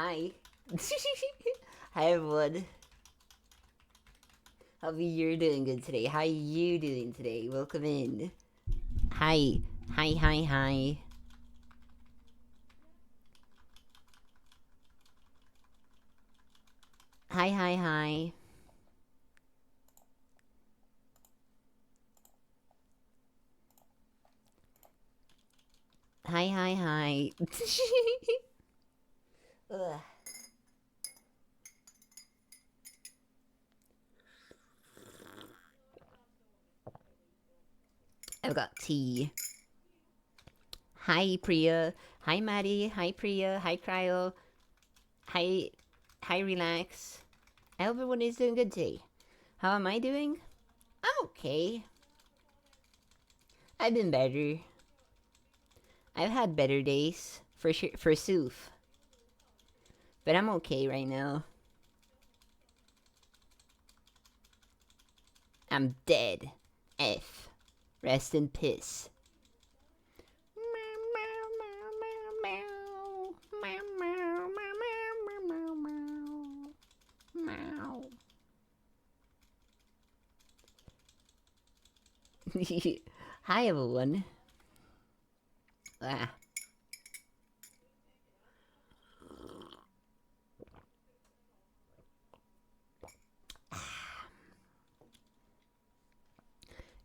Hi. Hi everyone. Hope you're doing good today. How you doing today? Welcome in. Hi. Hi, hi, hi. Hi, hi, hi. Hi, hi, hi. Ugh. I've got tea. Hi, Priya. Hi, Maddie. Hi, Priya. Hi, Cryo. Hi, hi, Relax. I hope everyone is doing good today. How am I doing? I'm okay. I've been better. I've had better days, for sure, for Soof. But I'm okay right now. I'm dead. F. Rest in piss. Hi everyone. Ah.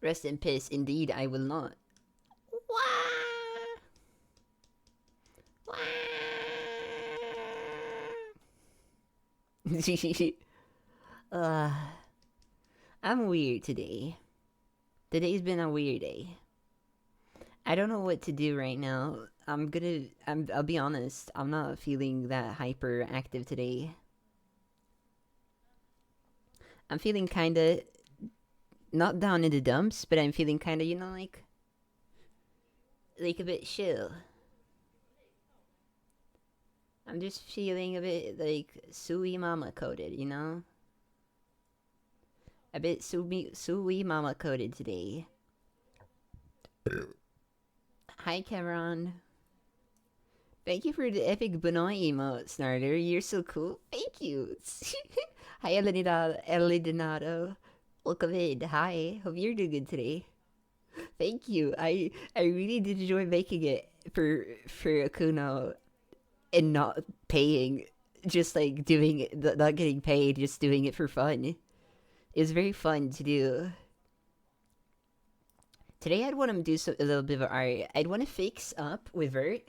Rest in piss. Indeed, I will not. Wah! Wah! uh, I'm weird today. Today's been a weird day. I don't know what to do right now. I'll be honest, I'm not feeling that hyper active today. I'm feeling kinda not down in the dumps, but I'm feeling kinda, like a bit chill. I'm just feeling a bit like Sui Mama coded, A bit Sui Mama coded today. Hi, Cameron. Thank you for the epic Benoit emote, Snarder. You're so cool. Thank you. Hi, Elinado. Welcome in. Hi. Hope you're doing good today. Thank you. I really did enjoy making it for Akuno and not paying, just like doing it, not getting paid, just doing it for fun. It was very fun to do. Today I'd want to do a little bit of art. I'd want to fix up with Vert,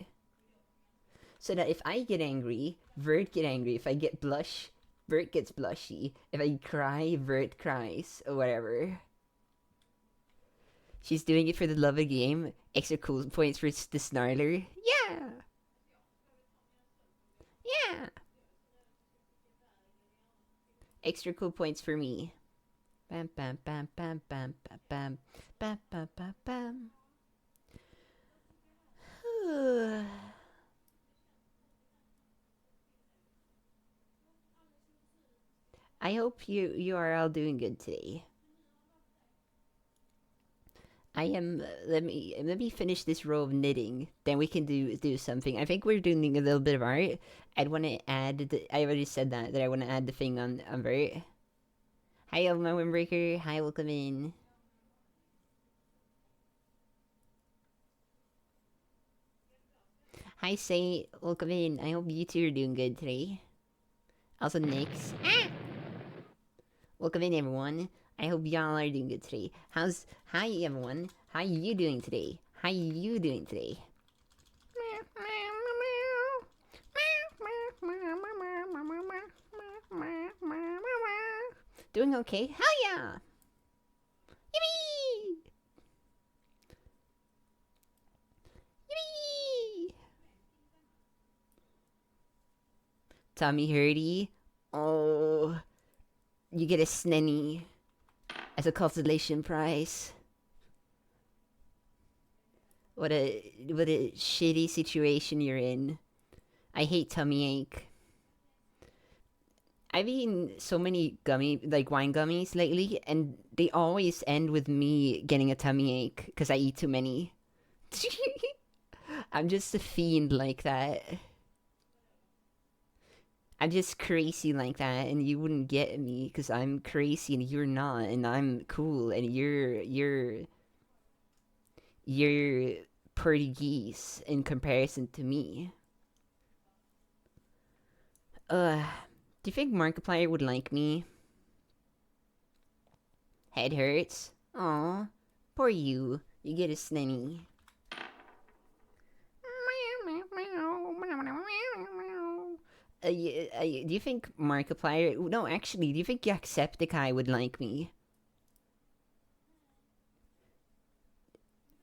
so that if I get angry, Vert get angry. If I get blush, Vert gets blushy. If I cry, Vert cries, or whatever. She's doing it for the love of the game. Extra cool points for the Snarler. Yeah! Yeah! Extra cool points for me. Bam bam bam bam bam bam bam bam bam bam bam. I hope you are all doing good today. I am. Let me finish this row of knitting. Then we can do something. I think we're doing a little bit of art. I'd want to add. I already said that I want to add the thing on Vert. Hi, my windbreaker. Hi, welcome in. Hi, Say. Welcome in. I hope you two are doing good today. Also, Nyx. Ah! Welcome in, everyone. I hope y'all are doing good today. Hi, everyone. How you doing today? How you doing today? Doing okay? Hell yeah! Yippee! Yippee! Tommy Hurdy. Oh, you get a snenny as a consolation prize. What a shitty situation you're in. I hate tummy ache. I've eaten so many wine gummies lately, and they always end with me getting a tummy ache because I eat too many. I'm just a fiend like that. I'm just crazy like that, and you wouldn't get me because I'm crazy and you're not, and I'm cool and you're Portuguese in comparison to me. Do you think Markiplier would like me? Head hurts. Aw, poor you. You get a sninny. Do you think Markiplier? No, actually, do you think Jacksepticeye would like me?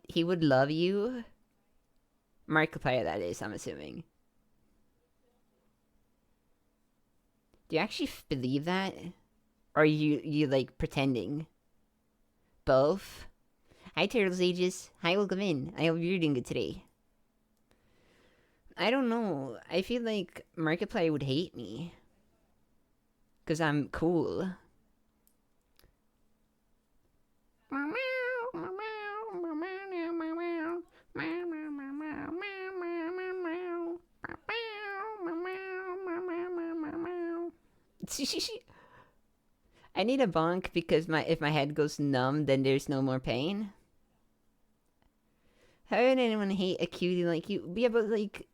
He would love you. Markiplier, that is. I'm assuming. Do you actually believe that? Or are you like pretending? Both. Hi, Turtles Ages. Hi, welcome in. I hope you're doing good today. I don't know. I feel like Markiplier would hate me. Because I'm cool. I need a bonk because if my head goes numb, then there's no more pain. How would anyone hate a cutie like you? Yeah, but like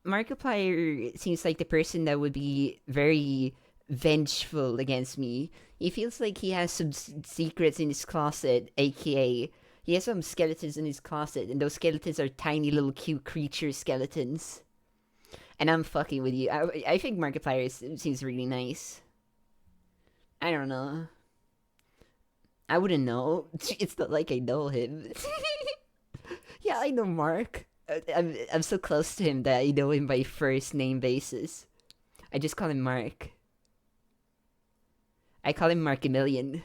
Markiplier seems like the person that would be very vengeful against me. He feels like he has some secrets in his closet, aka he has some skeletons in his closet, and those skeletons are tiny little cute creature skeletons. And I'm fucking with you. I think Markiplier seems really nice. I don't know. I wouldn't know. It's not like I know him. Yeah, I know Mark. I'm so close to him that I know him by first name basis. I just call him Mark. I call him Markimillion.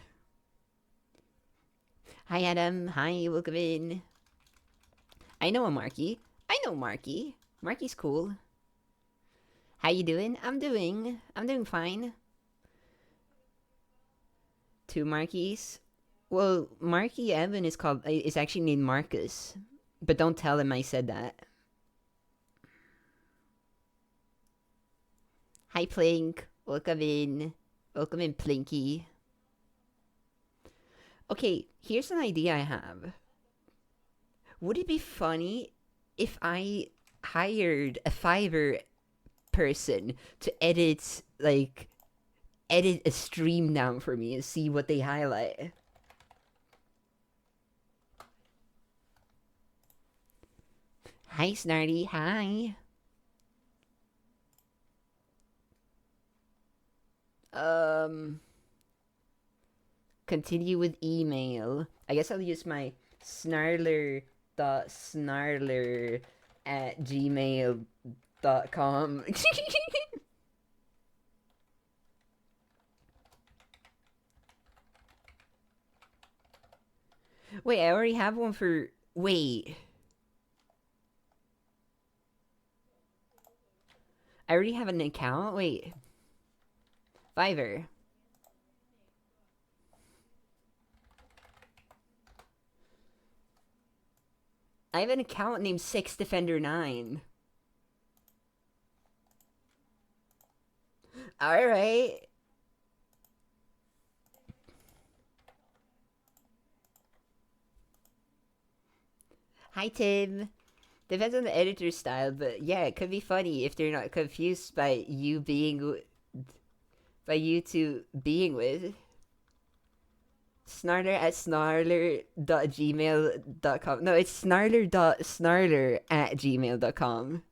Hi Adam. Hi, welcome in. I know a Marky. I know Marky. Marky's cool. How you doing? I'm doing fine. Two Markies. Well, Marky Evan is actually named Marcus, but don't tell him I said that. Hi Plink, welcome in, Plinky. Okay, here's an idea I have. Would it be funny if I hired a Fiverr person to edit a stream down for me and see what they highlight? Hi, Snarty. Hi. Continue with email. I guess I'll use my snarler.snarler@gmail.com. Wait, I already have one for... Wait. I already have an account? Wait. Fiverr. I have an account named 6Defender9. Alright. Hi, Tim. Depends on the editor's style, but yeah, it could be funny if they're not confused by you being... by you two being with. Snarler@snarler.gmail.com. No, it's snarler.snarler@gmail.com.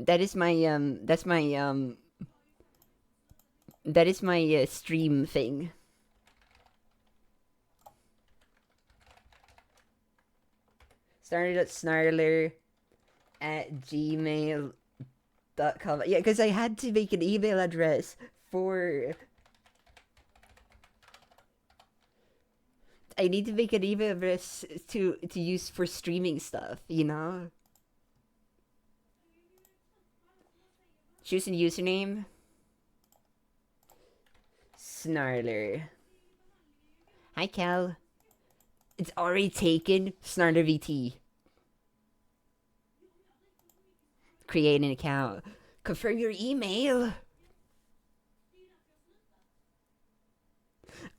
That is my stream thing. Snarler.snarler@gmail.com. Yeah, because I had to make an email address for... I need to make an email address to use for streaming stuff, you know? Choose a username. Snarler. Hi, Cal. It's already taken. Snarler VT. Create an account. Confirm your email.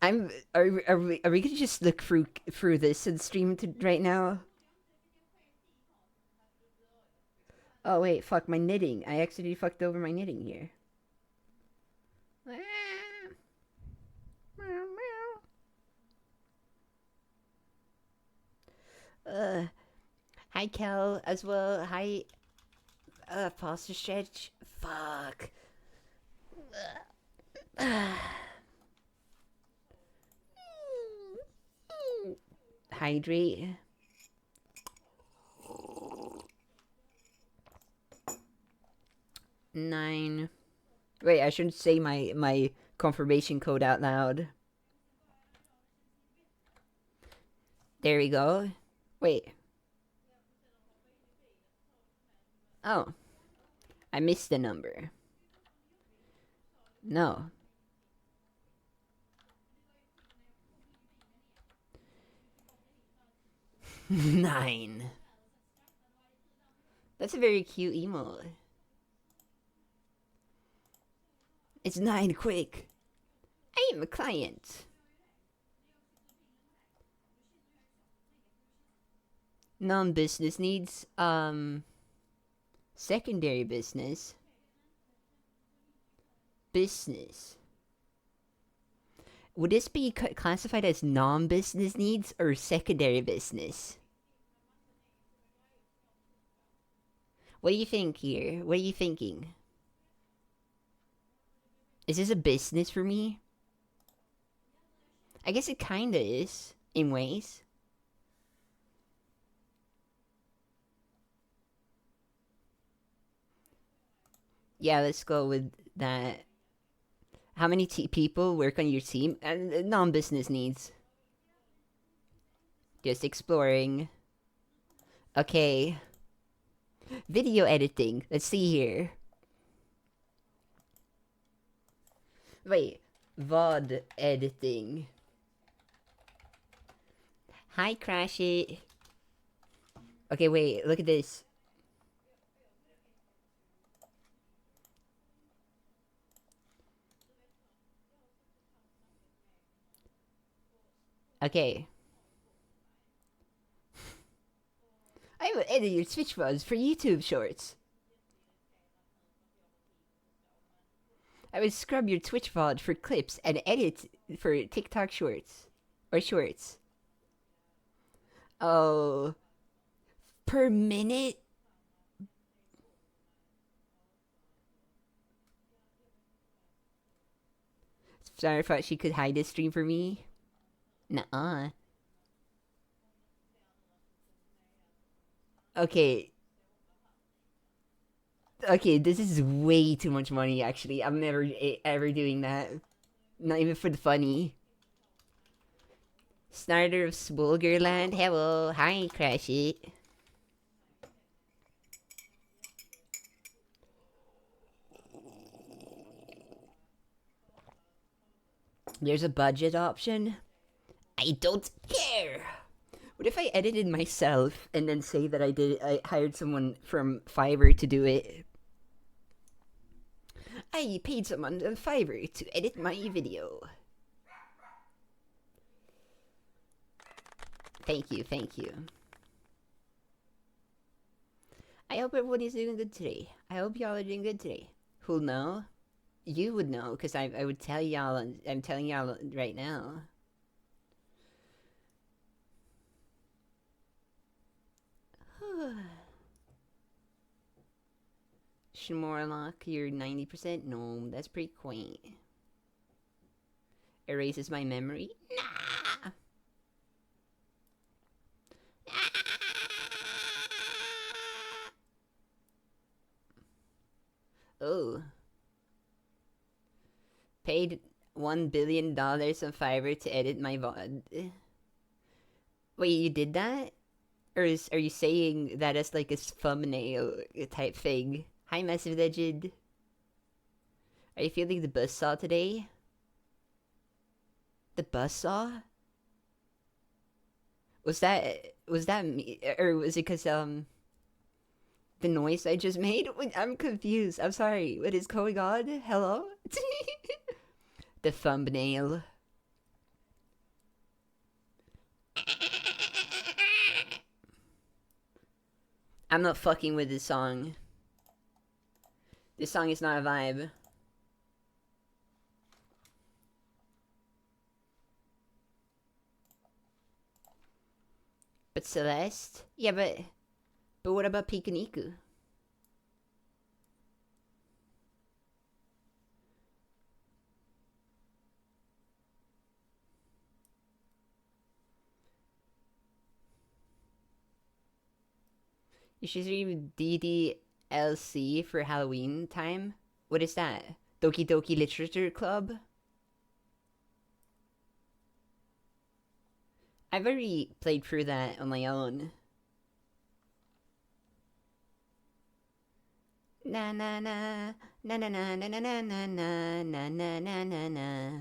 I'm. Are we gonna just look through this and stream right now? Oh wait, fuck my knitting. I actually fucked over my knitting here. Hi Kel as well. Hi, Foster Stretch. Fuck. Hydrate. Nine. Wait, I shouldn't say my confirmation code out loud. There we go. Wait. Oh. I missed the number. No. Nine. That's a very cute emote. It's 9 quick. I am a client. Non-business needs, secondary business. Business. Would this be classified as non-business needs or secondary business? What do you think here? What are you thinking? Is this a business for me? I guess it kinda is, in ways. Yeah, let's go with that. How many people work on your team? Non-business needs. Just exploring. Okay. Video editing. Let's see here. Wait. VOD editing. Hi, Crash It. Okay, wait. Look at this. Okay. I will edit your Twitch VODs for YouTube shorts. I would scrub your Twitch VOD for clips and edit for TikTok shorts. Or shorts. Oh. Per minute? Sorry, I thought she could hide this stream for me. Nuh-uh. Okay. Okay, this is way too much money, actually. I'm never ever doing that. Not even for the funny. Snyder of Spulgerland. Hello. Hi, Crash It. There's a budget option. I don't care. What if I edited myself and then say that I hired someone from Fiverr to do it? I paid someone on Fiverr to edit my video. Thank you, thank you. I hope everybody's doing good today. I hope y'all are doing good today. Who'll know? You would know, because I would tell y'all, I'm telling y'all right now. Shmorlock, you're 90% gnome. That's pretty quaint. Erases my memory? Nah! Oh. Paid $1 billion on Fiverr to edit my VOD. Wait, you did that? Or are you saying that as like a thumbnail type thing? Hi, Massive Legend. Are you feeling the buzzsaw today? The buzzsaw? Was that me? Or was it because, the noise I just made? I'm confused. I'm sorry. What is going on? Hello? The thumbnail. I'm not fucking with this song. This song is not a vibe. But Celeste? Yeah, but what about Pikuniku? You should stream DDLC for Halloween time. What is that? Doki Doki Literature Club? I've already played through that on my own. Na na na na na na na na na na na na na na na na.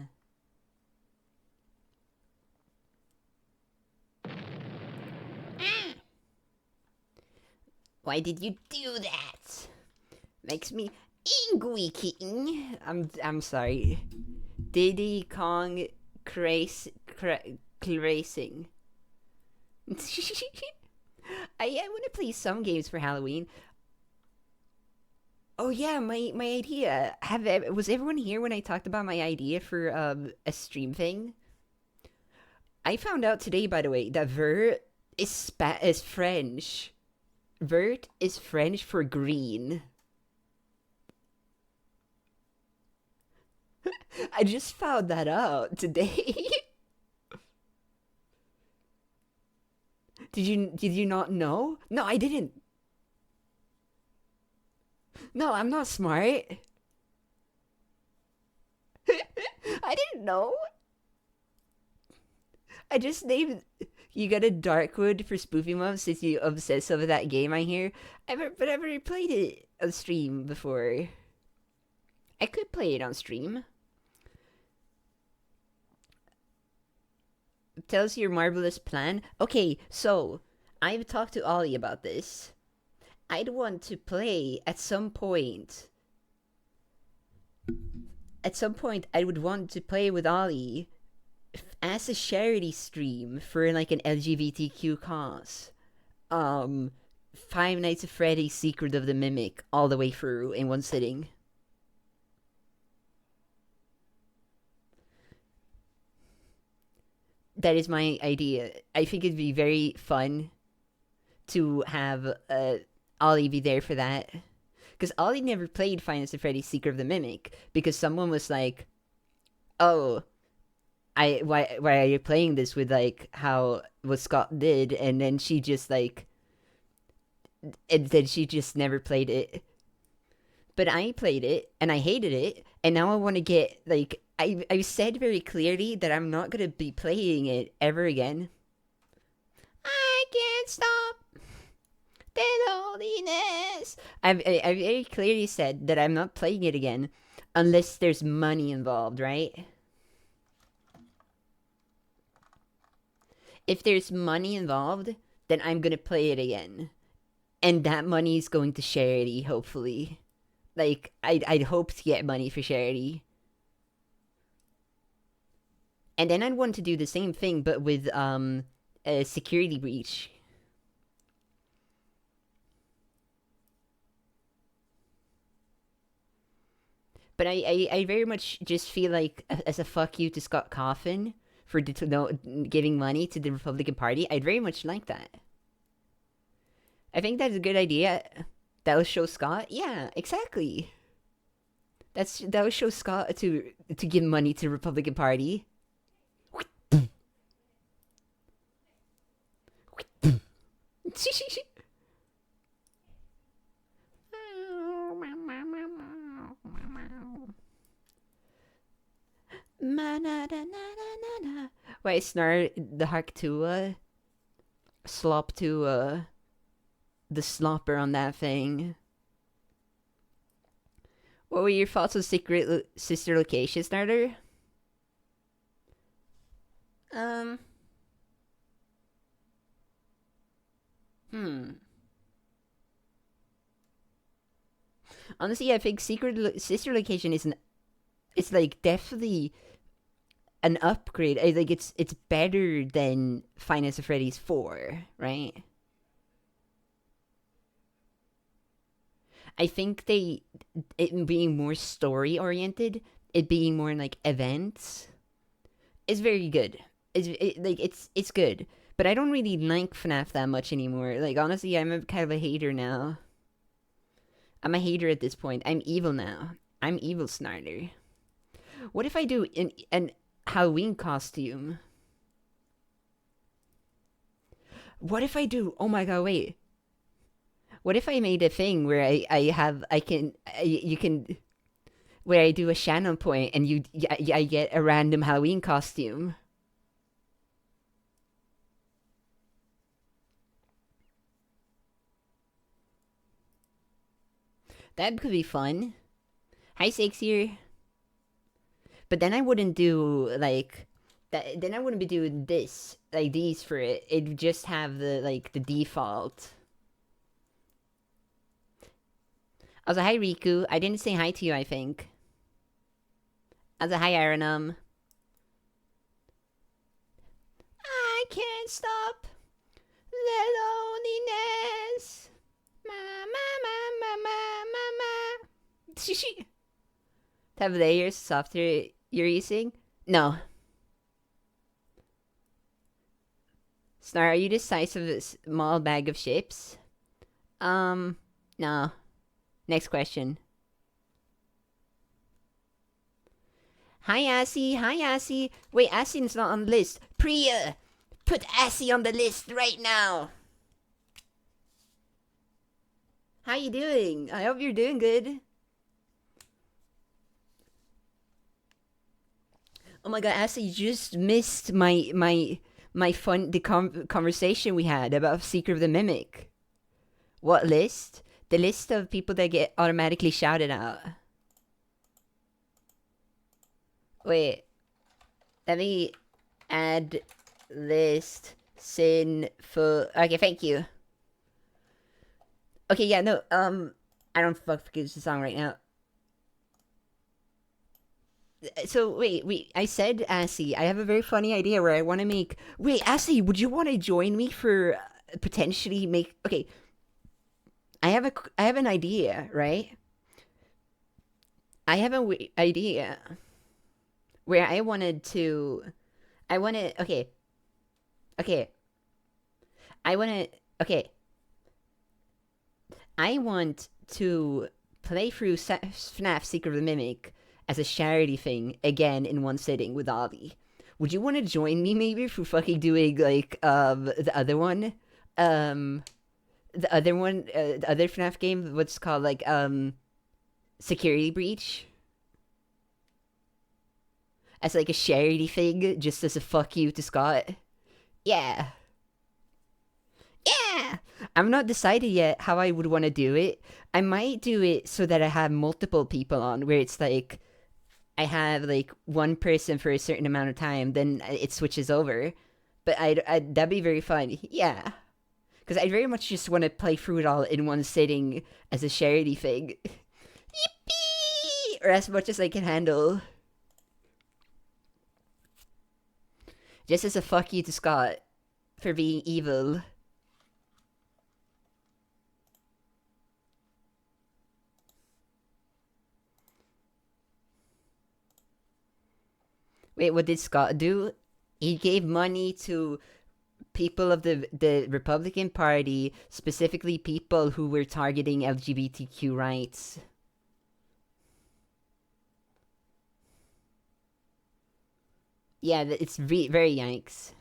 Why did you do that? Makes me angry, kitten. I'm sorry. Diddy Kong Racing. I want to play some games for Halloween. Oh yeah, my idea. Was everyone here when I talked about my idea for a stream thing? I found out today, by the way, that vert is French. Vert is French for green. I just found that out today. Did you not know? No, I didn't. No, I'm not smart. I didn't know. I just named. You got a Darkwood for Spoofy Mom since you obsessed over that game. I hear. But I've already played it on stream before. I could play it on stream. Tell us your marvelous plan. Okay, so I've talked to Ollie about this. I'd want to play at some point. At some point, I would want to play with Ollie as a charity stream for like an LGBTQ cause. Five Nights at Freddy's Secret of the Mimic all the way through in one sitting. That is my idea. I think it'd be very fun to have Ollie be there for that. Because Ollie never played Five Nights at Freddy's Secret of the Mimic because someone was like, "Oh, why are you playing this with like how what Scott did?" And then she just like, and then she just never played it. But I played it and I hated it, and now I want to get like I said very clearly that I'm not gonna be playing it ever again. I can't stop the loneliness. I very clearly said that I'm not playing it again unless there's money involved, right? If there's money involved, then I'm gonna play it again, and that money is going to charity, hopefully. Like I'd hope to get money for charity. And then I'd want to do the same thing, but with a security breach. But I very much just feel like as a fuck you to Scott Coffin for giving money to the Republican Party, I'd very much like that. I think that's a good idea. That'll show Scott. Yeah, exactly. That'll show Scott to give money to the Republican Party. Wait, snarl the hark to slop to the slopper on that thing. What were your thoughts on Secret Sister Location Starter? Um. Hmm. Honestly, I think Sister Location is it's like definitely an upgrade. I think it's better than Five Nights at Freddy's 4, right? I think it being more story oriented, it being more like events, is very good. It's good, but I don't really like FNAF that much anymore. Like honestly, I'm a kind of a hater now. I'm a hater at this point. I'm evil now. I'm evil Snarder. What if I do an Halloween costume? What if I do? Oh my god! Wait. What if I made a thing where you can where I do a Shannon point and I get a random Halloween costume. That could be fun. Hi, Six here. But then I wouldn't do like that. Then I wouldn't be doing this like these for it. It'd just have the default. Also, hi Riku. I didn't say hi to you. I think. Also, hi Aranum. I can't stop the loneliness. Ma ma ma ma ma ma ma. Have layers software you're using? No. Snar, are you the size of a small bag of chips? No. Next question. Hi, Assy. Hi, Assy. Wait, Assy's not on the list. Priya, put Assy on the list right now. How you doing? I hope you're doing good. Oh my god, Assy, you just missed my fun conversation we had about Secret of the Mimic. What list? The list of people that get automatically shouted out. Wait. Let me add list sinful. Okay, thank you. Okay, yeah, no, I don't forget the song right now. So wait, I said Assy, I have a very funny idea where I want to make. Wait, Assy, would you want to join me for potentially make? Okay, I have an idea, right? I have an idea where I wanted to. I want to. Okay. Okay. I want to. Okay. I want to play through FNAF Secret of the Mimic as a charity thing again in one sitting with Ollie. Would you want to join me maybe for fucking doing like the other one? The other one, the other FNAF game, what's called like Security Breach? As like a charity thing, just as a fuck you to Scott. Yeah. Yeah! I'm not decided yet how I would want to do it. I might do it so that I have multiple people on, where it's like I have like one person for a certain amount of time, then it switches over. But that'd be very fun. Yeah. Because I very much just want to play through it all in one sitting as a charity thing. Yippee! Or as much as I can handle. Just as a fuck you to Scott for being evil. Wait, what did Scott do? He gave money to people of the Republican Party, specifically people who were targeting LGBTQ rights. Yeah, it's very yikes.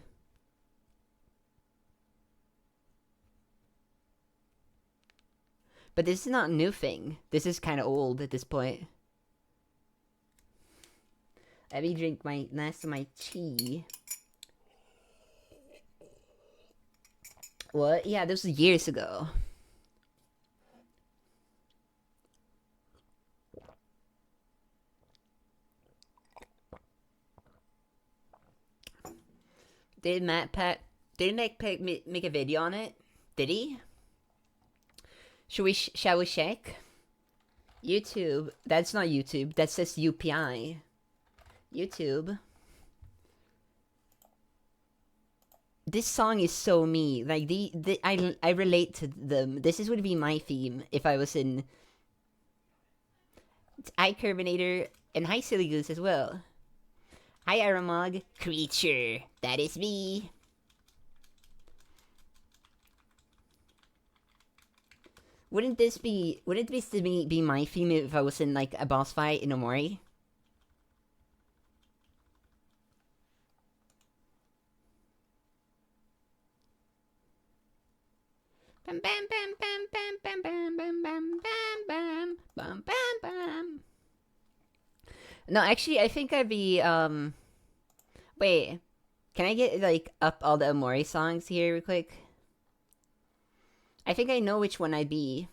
But this is not a new thing. This is kind of old at this point. Let me drink my last of my tea. What? Yeah, this was years ago. Did Matt Pack? Did Matt Pack make a video on it? Did he? Shall we check? YouTube. That's not YouTube. That says UPI. YouTube. This song is so me. Like I relate to them. This would be my theme if I was in iCurbinator and hi Silly Goose as well. Hi Aramog. Creature. That is me. Wouldn't this be my theme if I was in like a boss fight in Omori? Bam bam bam bam bam bam bam bam bam bam bam bam bam. No, actually I think I'd be wait. Can I get like up all the Omori songs here real quick? I think I know which one I'd be.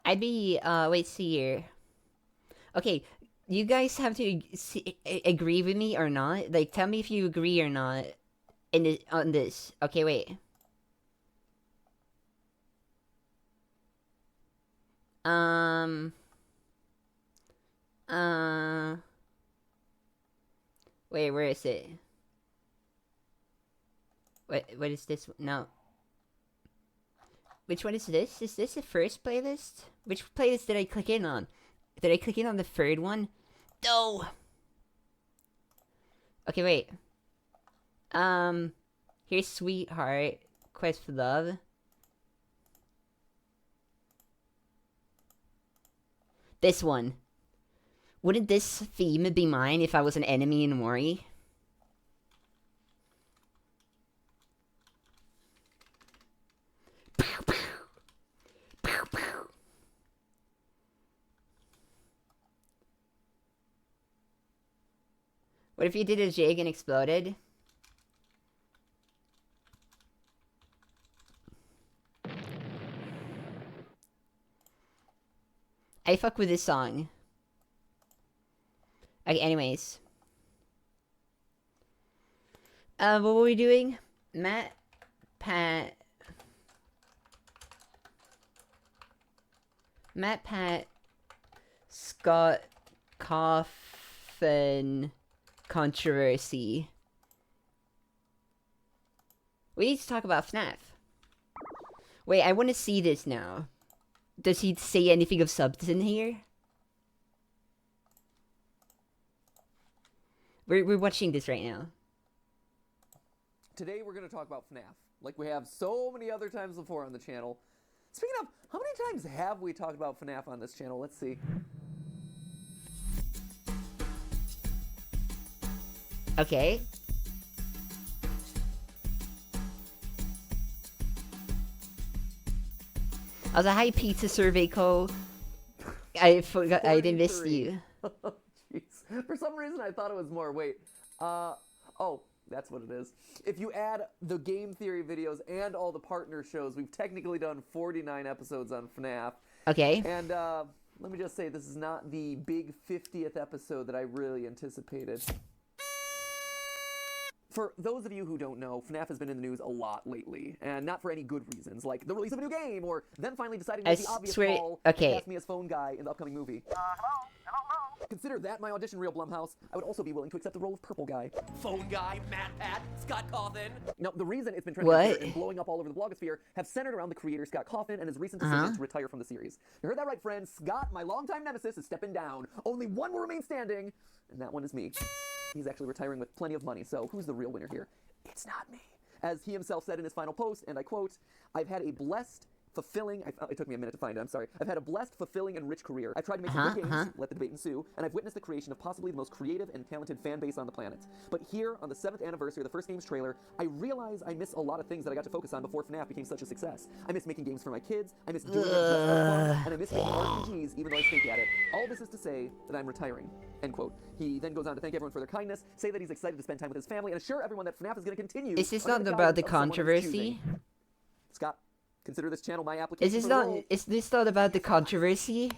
I'd be, wait, see here. Okay, you guys have to agree with me or not. Like, tell me if you agree or not on this. Okay, wait. Wait, where is it? What is this? No. Which one is this? Is this the first playlist? Which playlist did I click in on? Did I click in on the third one? No! Okay, wait. Here's Sweetheart, Quest for Love. This one. Wouldn't this theme be mine if I was an enemy in Mori? What if you did a jig and exploded? I fuck with this song. Okay, anyways. What were we doing? Matt, Pat, Scott, Coffin, controversy. We need to talk about FNAF. Wait, I want to see this now. Does he say anything of substance here? We're watching this right now. Today we're going to talk about FNAF, like we have so many other times before on the channel. Speaking of, how many times have we talked about FNAF on this channel? Let's see. Okay. Also, hi Pizza Survey Co. I forgot, I didn't miss you. Jeez. For some reason I thought it was more. Wait. Oh, that's what it is. If you add the game theory videos and all the partner shows, we've technically done 49 episodes on FNAF. Okay. And let me just say, this is not the big 50th episode that I really anticipated. For those of you who don't know, FNAF has been in the news a lot lately, and not for any good reasons, like the release of a new game, or them finally deciding to make the obvious call and cast me as phone guy in the upcoming movie. Hello? Consider that my audition reel, Blumhouse. I would also be willing to accept the role of purple guy. Phone guy, Matt Pat, Scott Coffin. No, the reason it's been trending and blowing up all over the blogosphere have centered around the creator Scott Coffin and his recent decision to retire from the series. You heard that right, friends. Scott, my longtime nemesis, is stepping down. Only one will remain standing, and that one is me. He's actually retiring with plenty of money, so who's the real winner here? It's not me. As he himself said in his final post, and I quote, "I've had a blessed, fulfilling," it took me a minute to find it, I'm sorry. "I've had a blessed, fulfilling, and rich career. I've tried to make some good games, let the debate ensue, and I've witnessed the creation of possibly the most creative and talented fan base on the planet. But here, on the 7th anniversary of the first game's trailer, I realize I miss a lot of things that I got to focus on before FNAF became such a success. I miss making games for my kids, I miss doing it just for fun, and I miss making RPGs even though I stink at it. All this is to say that I'm retiring." End quote. He then goes on to thank everyone for their kindness, say that he's excited to spend time with his family, and assure everyone that FNAF is going to continue. Is this not about the controversy? Scott, consider this channel my application. Is this not about the controversy?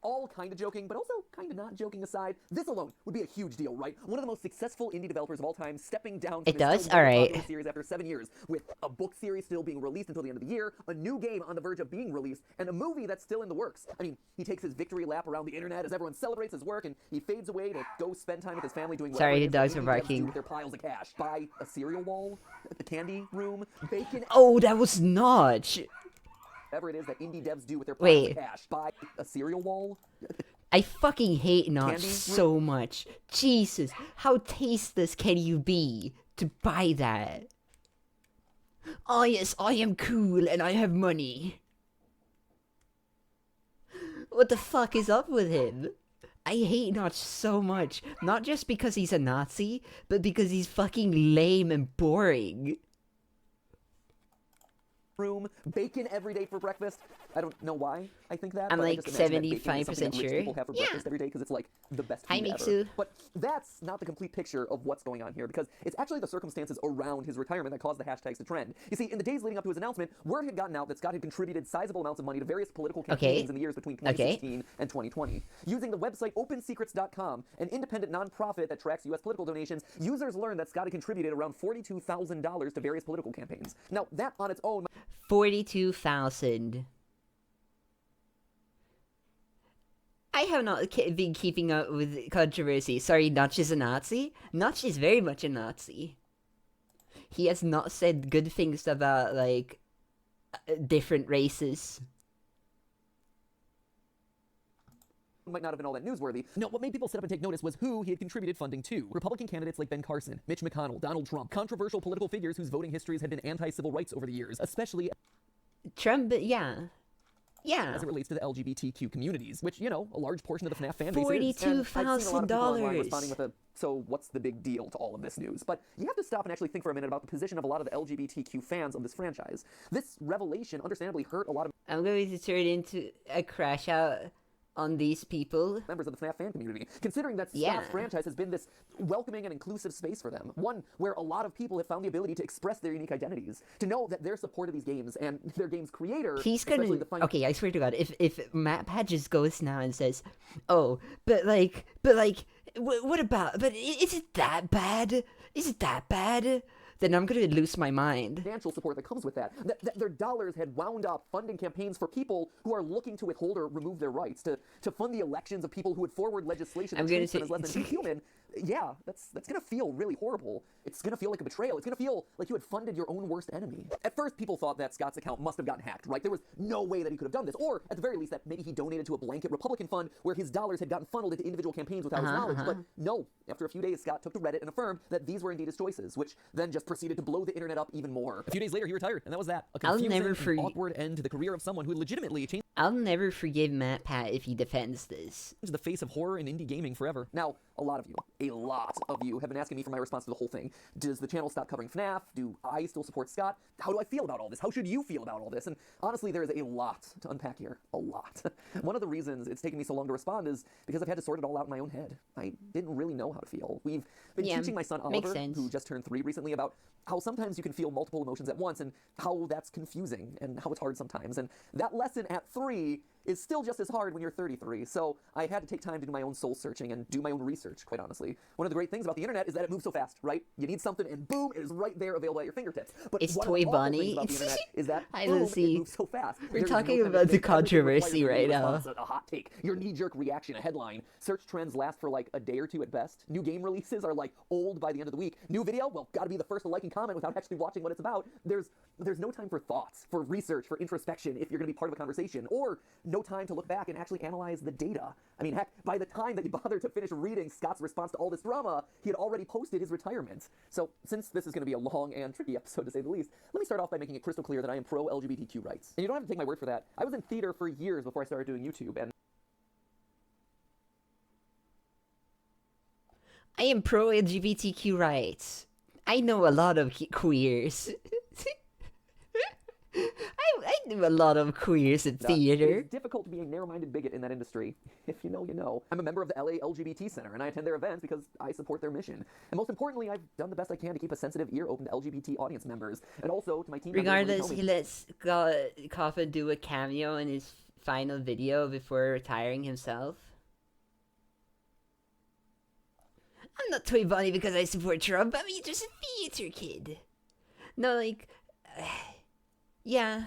All kind of joking, but also kind of not joking aside, this alone would be a huge deal, right? One of the most successful indie developers of all time stepping down from his still very popular series after 7 years, with a book series still being released until the end of the year, a new game on the verge of being released, and a movie that's still in the works. I mean, he takes his victory lap around the internet as everyone celebrates his work, and he fades away to go spend time with his family doing whatever the dogs are barking. With their piles of cash. Buy a cereal wall, a candy room, bacon. Oh, that was Notch. Whatever it is that indie devs do with their piles of cash. Buy a cereal wall. I fucking hate Notch so much. Jesus, how tasteless can you be to buy that? Oh yes, I am cool and I have money. What the fuck is up with him? I hate Notch so much. Not just because he's a Nazi, but because he's fucking lame and boring. Room, bacon every day for breakfast. I don't know why I think that. I'm like 75% sure. People have for breakfast every day because it's like the best food ever. But that's not the complete picture of what's going on here, because it's actually the circumstances around his retirement that caused the hashtags to trend. You see, in the days leading up to his announcement, word had gotten out that Scott had contributed sizable amounts of money to various political campaigns in the years between 2016 and 2020. Using the website OpenSecrets.com, an independent nonprofit that tracks U.S. political donations, users learned that Scott had contributed around $42,000 to various political campaigns. Now, that on its own... 42,000. I have not been keeping up with controversy. Sorry, Notch is a Nazi? Notch is very much a Nazi. He has not said good things about, like, different races. Might not have been all that newsworthy. No, what made people sit up and take notice was who he had contributed funding to. Republican candidates like Ben Carson, Mitch McConnell, Donald Trump, controversial political figures whose voting histories had been anti-civil rights over the years, especially... Trump, yeah. As it relates to the LGBTQ communities, which, you know, a large portion of the FNAF fan base is. $42,000. Responding with so what's the big deal to all of this news? But you have to stop and actually think for a minute about the position of a lot of the LGBTQ fans of this franchise. This revelation understandably hurt a lot of... I'm going to turn into a crash out on these people. Members of the FNAF fan community, considering that Scott's franchise has been this welcoming and inclusive space for them. One where a lot of people have found the ability to express their unique identities. To know that their support of these games and their game's creator... He's gonna... Okay, I swear to God, if Matt Patches goes now and says, oh, but what about... But is it that bad? Is it that bad? Then I'm going to lose my mind. Financial support that comes with that. Their dollars had wound up funding campaigns for people who are looking to withhold or remove their rights, to fund the elections of people who would forward legislation that treats them as less than human. Yeah, that's going to feel really horrible. It's going to feel like a betrayal. It's going to feel like you had funded your own worst enemy. At first, people thought that Scott's account must have gotten hacked, right? There was no way that he could have done this. Or, at the very least, that maybe he donated to a blanket Republican fund where his dollars had gotten funneled into individual campaigns without his knowledge. But no, after a few days, Scott took to Reddit and affirmed that these were indeed his choices, which then just proceeded to blow the internet up even more. A few days later, he retired, and that was that. A confusing, awkward end to the career of someone who legitimately changed... I'll never forgive Matt Pat if he defends this. ...the face of horror and indie gaming forever. Now, a lot of you have been asking me for my response to the whole thing. Does the channel stop covering FNAF? Do I still support Scott? How do I feel about all this? How should you feel about all this? And honestly, there is a lot to unpack here. A lot. One of the reasons it's taken me so long to respond is because I've had to sort it all out in my own head. I didn't really know how to feel. We've been teaching my son Oliver, who just turned 3 recently, about how sometimes you can feel multiple emotions at once and how that's confusing and how it's hard sometimes. And that lesson at 3 is still just as hard when you're 33. So I had to take time to do my own soul searching and do my own research, quite honestly. One of the great things about the internet is that it moves so fast, right? You need something and boom, it is right there available at your fingertips. But it's Toy Bunny. About the internet is that Hi, boom, Lucy. it moves so fast. We're talking about the controversy right now. A hot take, your knee-jerk reaction, a headline. Search trends last for like a day or two at best. New game releases are like old by the end of the week. New video, well, gotta be the first to like and comment without actually watching what it's about. There's no time for thoughts, for research, for introspection if you're gonna be part of a conversation, or no time to look back and actually analyze the data. I mean, heck, by the time that you bothered to finish reading Scott's response to all this drama, he had already posted his retirement. So, since this is going to be a long and tricky episode to say the least, let me start off by making it crystal clear that I am pro-LGBTQ rights. And you don't have to take my word for that. I was in theater for years before I started doing YouTube, and I am pro-LGBTQ rights. I know a lot of queers. I knew a lot of queers in theater. It's difficult to be a narrow-minded bigot in that industry. If you know, you know. I'm a member of the LA LGBT Center, and I attend their events because I support their mission. And most importantly, I've done the best I can to keep a sensitive ear open to LGBT audience members, and also to my team Regardless, he lets Coffin do a cameo in his final video before retiring himself. I'm not Toy Bonnie because I support Trump. I mean, just a theater kid. No, like, yeah.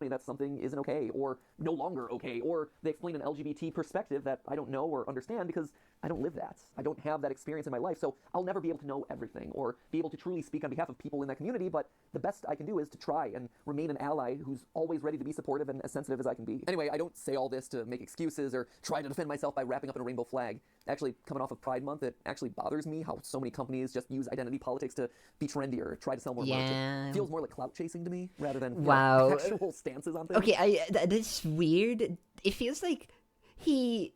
That something isn't okay, or no longer okay, or they explain an LGBT perspective that I don't know or understand because I don't live that. I don't have that experience in my life, so I'll never be able to know everything or be able to truly speak on behalf of people in that community, but the best I can do is to try and remain an ally who's always ready to be supportive and as sensitive as I can be. Anyway, I don't say all this to make excuses or try to defend myself by wrapping up in a rainbow flag. Actually, coming off of Pride Month, it actually bothers me how so many companies just use identity politics to be trendier, try to sell more merch. It feels more like clout chasing to me rather than actual stances on things. Okay, that's weird. It feels like he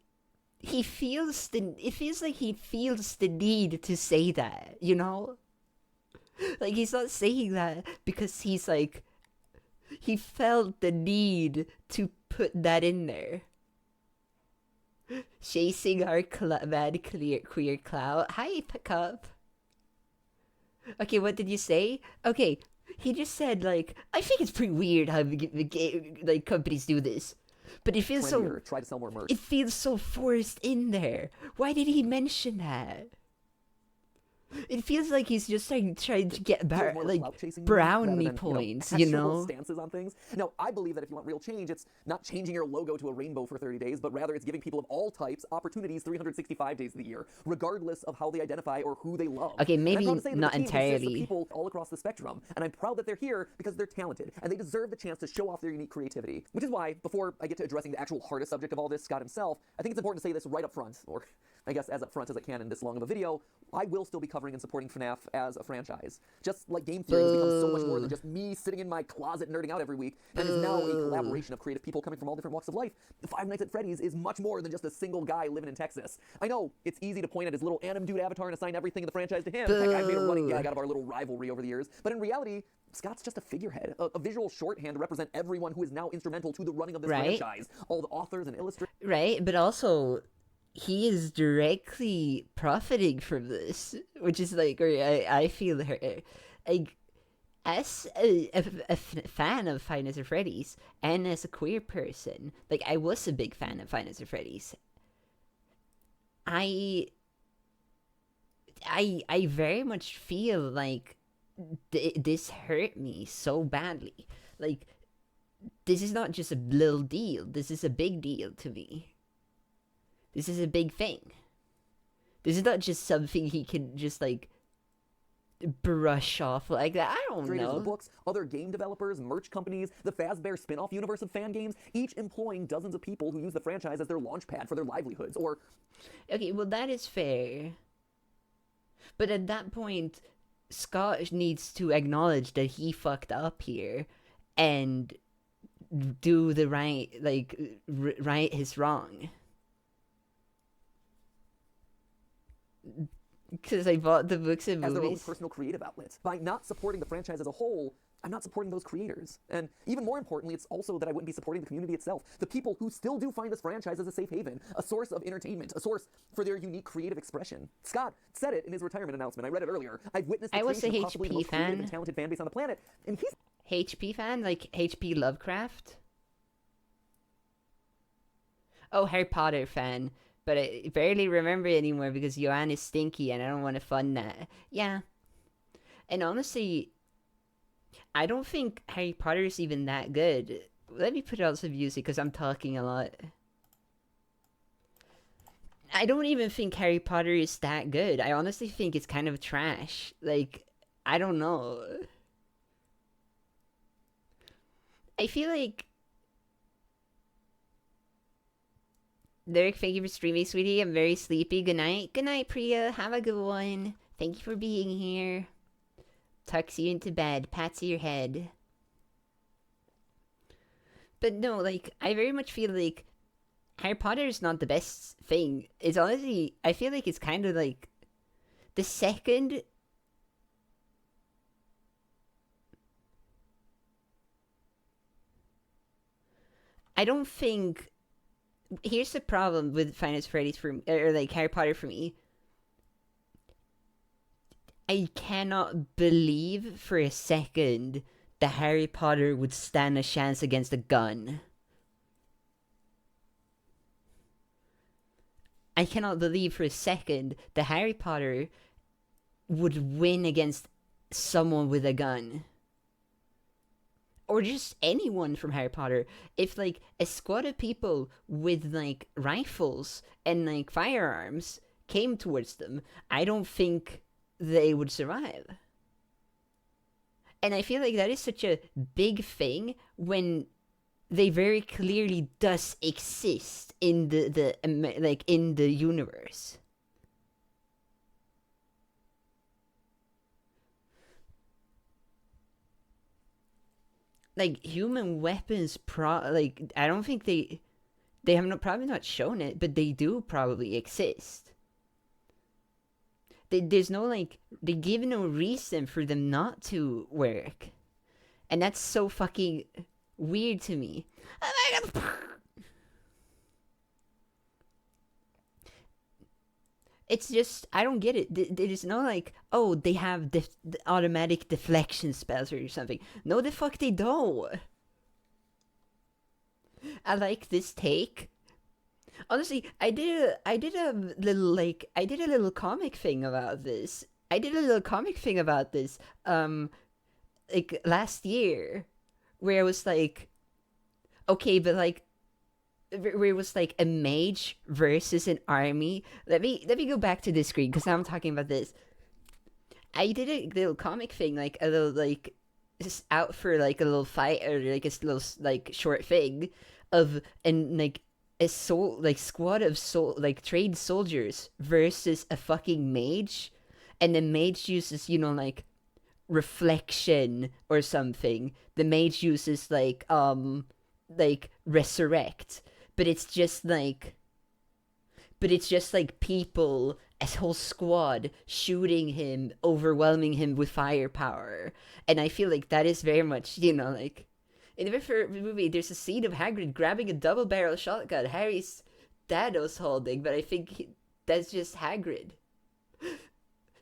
feels like he feels the need to say that, you know? Like, he's not saying that because he's like, he felt the need to put that in there. Chasing our bad queer clout. Hi, Pickup. Okay, what did you say? Okay, he just said, like, I think it's pretty weird how like companies do this. But it feels try to sell more merch. It feels so forced in there. Why did he mention that? It feels like he's just like trying to get brownie points, you know? Stances on things. No, I believe that if you want real change, it's not changing your logo to a rainbow for 30 days, but rather it's giving people of all types opportunities 365 days of the year, regardless of how they identify or who they love. Okay, maybe not entirely. People all across the spectrum, and I'm proud that they're here because they're talented and they deserve the chance to show off their unique creativity. Which is why, before I get to addressing the actual hardest subject of all this, Scott himself, I think it's important to say this right up front, or I guess as upfront as I can in this long of a video. I will still be covering and supporting FNAF as a franchise. Just like game theory has become so much more than just me sitting in my closet nerding out every week, and is now a collaboration of creative people coming from all different walks of life. Five Nights at Freddy's is much more than just a single guy living in Texas. I know it's easy to point at his little anim dude avatar and assign everything in the franchise to him. Heck, I've made a running gag out of our little rivalry over the years. But in reality, Scott's just a figurehead, a visual shorthand to represent everyone who is now instrumental to the running of this franchise. All the authors and illustrators. Right, but also, he is directly profiting from this, which is like, I feel like, as a fan of Five Nights at Freddy's, and as a queer person, like, I was a big fan of Five Nights at Freddy's. I very much feel like this hurt me so badly. Like, this is not just a little deal. This is a big deal to me. This is a big thing. This is not just something he can just, like, brush off like that. I don't know. Books, other game developers, merch companies, the Fazbear spin-off universe of fan games, each employing dozens of people who use the franchise as their launch pad for their livelihoods, or... Okay, well, that is fair. But at that point, Scott needs to acknowledge that he fucked up here and do the right, like, right his wrong. Because I bought the books and movies. As their own personal creative outlets. By not supporting the franchise as a whole, I'm not supporting those creators. And even more importantly, it's also that I wouldn't be supporting the community itself. The people who still do find this franchise as a safe haven, a source of entertainment, a source for their unique creative expression. Scott said it in his retirement announcement. I read it earlier. I've witnessed the creation of possibly the most creative and talented fan base on the planet. And he's... HP fan? Like HP Lovecraft? Oh, Harry Potter fan. But I barely remember it anymore because Joanne is stinky and I don't want to fund that. Yeah. And honestly, I don't think Harry Potter is even that good. Let me put out some music because I'm talking a lot. I don't even think Harry Potter is that good. I honestly think it's kind of trash. Like, I don't know. I feel like... Derek, thank you for streaming, sweetie. I'm very sleepy. Good night. Good night, Priya. Have a good one. Thank you for being here. Tucks you into bed. Pats your head. But no, like, I very much feel like Harry Potter is not the best thing. It's honestly, I feel like it's kind of like the second... I don't think... Here's the problem with Five Nights at Freddy's for me, or like Harry Potter for me. I cannot believe for a second that Harry Potter would stand a chance against a gun. I cannot believe for a second that Harry Potter would win against someone with a gun. Or just anyone from Harry Potter. If, like, a squad of people with, like, rifles and, like, firearms came towards them, I don't think they would survive. And I feel like that is such a big thing when they very clearly does exist in the like in the universe. Like human weapons, like I don't think they have probably not shown it, but they do probably exist. There's no like they give no reason for them not to work, and that's so fucking weird to me. Oh my god. It's just I don't get it. There's no like, oh, they have the automatic deflection spells or something. No, the fuck they don't. I like this take. Honestly, I did a little comic thing about this. Like last year, where it was like, okay, but like where it was like a mage versus an army. Let me go back to the screen because I'm talking about this. I did a little comic thing, like a little like just out for like a little fight or like a little like short thing of and like a squad of trained soldiers versus a fucking mage, and the mage uses like reflection or something. The mage uses like resurrect, but it's just like people, a whole squad shooting him, overwhelming him with firepower. And I feel like that is very much, like in the movie, there's a scene of Hagrid grabbing a double-barrel shotgun Harry's dad was holding, but I think that's just Hagrid.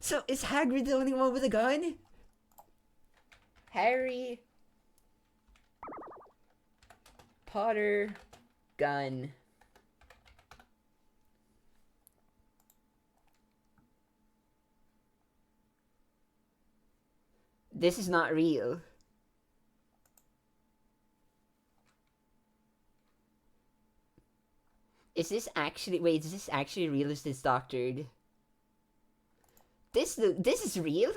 So is Hagrid the only one with a gun? Harry Potter gun. This is not real. Is this actually... Wait, is this actually real? Is this doctored? This is real?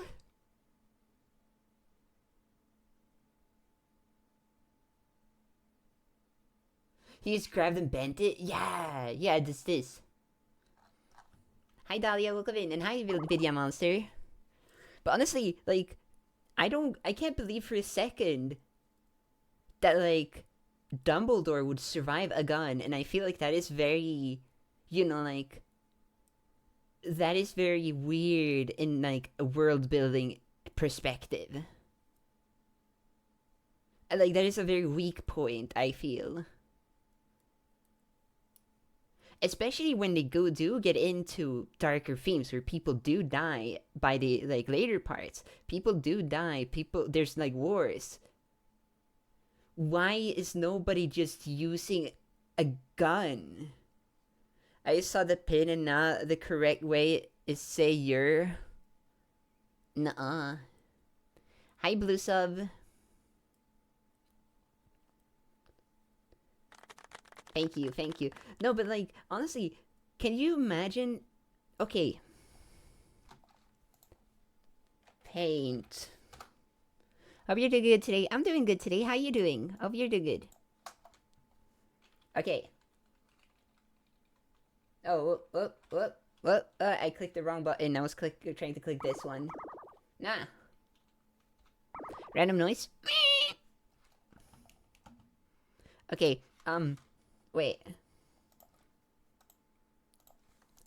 He just grabbed and bent it? Yeah, this. Hi Dahlia, welcome in. And hi Video Monster. But honestly, like, I can't believe for a second that, like, Dumbledore would survive a gun, and I feel like that is very, like, that is very weird in, like, a world-building perspective. Like, that is a very weak point, I feel. Especially when they do get into darker themes where people do die by the, like, later parts. People do die. There's, like, wars. Why is nobody just using a gun? I saw the pin and not the correct way is say you're. Nuh-uh. Hi, Blue Sub. Thank you. No, but, like, honestly, can you imagine... Okay. Paint. Hope you're doing good today. I'm doing good today. How you doing? Hope you're doing good. Okay. Oh, I clicked the wrong button. I was trying to click this one. Nah. Random noise. Okay, wait.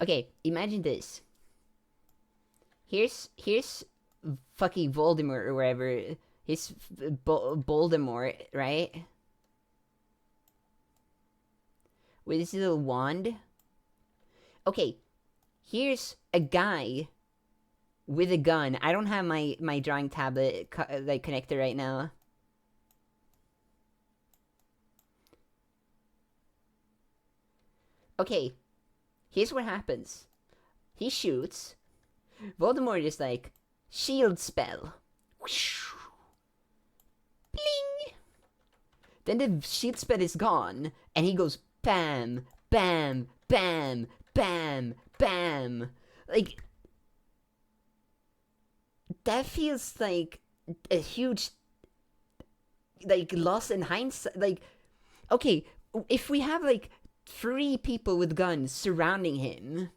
Okay, imagine this. Here's fucking Voldemort or wherever. He's Voldemort, right? With his little wand. Okay, here's a guy with a gun. I don't have my drawing tablet like connected right now. Okay, Here's what happens. He shoots. Voldemort is like, shield spell. Bling! Then the shield spell is gone, and he goes bam, bam, bam, bam, bam. Like, that feels like a huge, like, loss in hindsight. Like, okay, if we have, like, 3 people with guns surrounding him,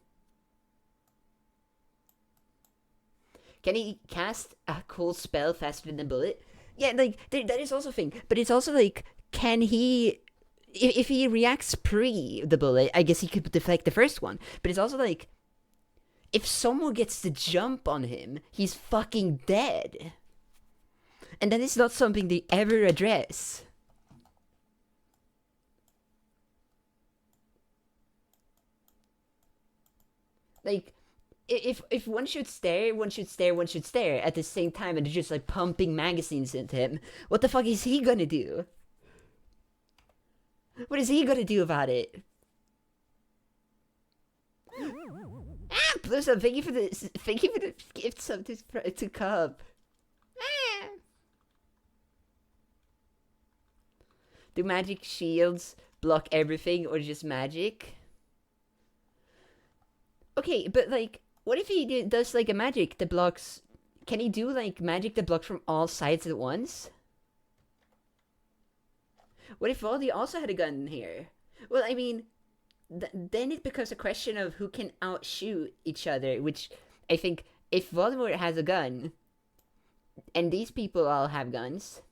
can he cast a cool spell faster than a bullet? Yeah, like, that is also a thing. But it's also, like, can he... If he reacts pre the bullet, I guess he could deflect the first one. But it's also, like, if someone gets the jump on him, he's fucking dead. And that is not something they ever address. Like, if one should stare, one should stare, one should stare at the same time, and they're just like pumping magazines into him, what the fuck is he gonna do? What is he gonna do about it? Ah, Blusa, thank you for the gift sub to Cub. Ah. Do magic shields block everything or just magic? Okay, but like, what if he does like a magic that blocks... Can he do like magic that blocks from all sides at once? What if Voldy also had a gun in here? Well, I mean, then it becomes a question of who can outshoot each other, which I think if Voldemort has a gun, and these people all have guns,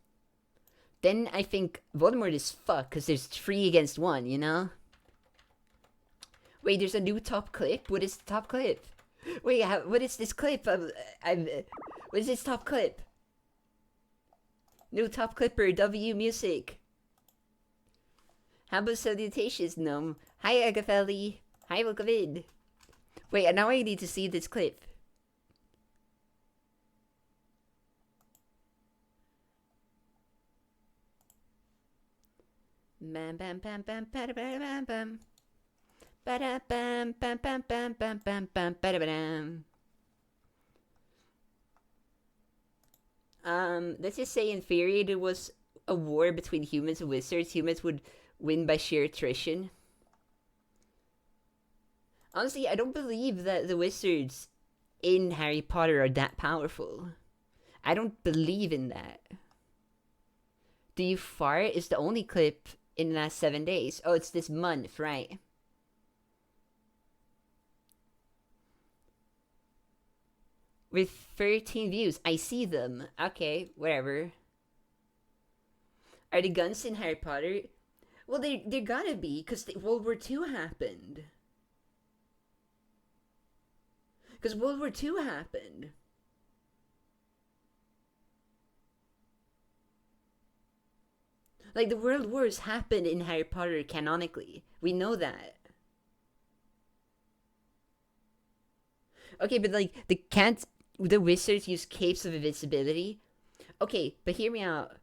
then I think Voldemort is fucked, because there's 3 against 1, you know? Wait, there's a new top clip? What is the top clip? Wait, what is this clip? What is this top clip? New top clipper, W music. How about salutations, Gnome? Hi, Agathelli. Hi, welcome in. Wait, now I need to see this clip. Bam bam bam bam bam bam bam. Ba-da bam bam bam bam bam bam bam ba-da-ba-dam. Let's just say in theory there was a war between humans and wizards. Humans would win by sheer attrition. Honestly, I don't believe that the wizards in Harry Potter are that powerful. I don't believe in that. Do you fart is the only clip in the last 7 days. Oh, it's this month, right? With 13 views. I see them. Okay, whatever. Are the guns in Harry Potter? Well, they gotta be, because World War II happened. Because World War II happened. Like, the World Wars happened in Harry Potter canonically. We know that. Okay, but like, the wizards use capes of invisibility? Okay, but hear me out.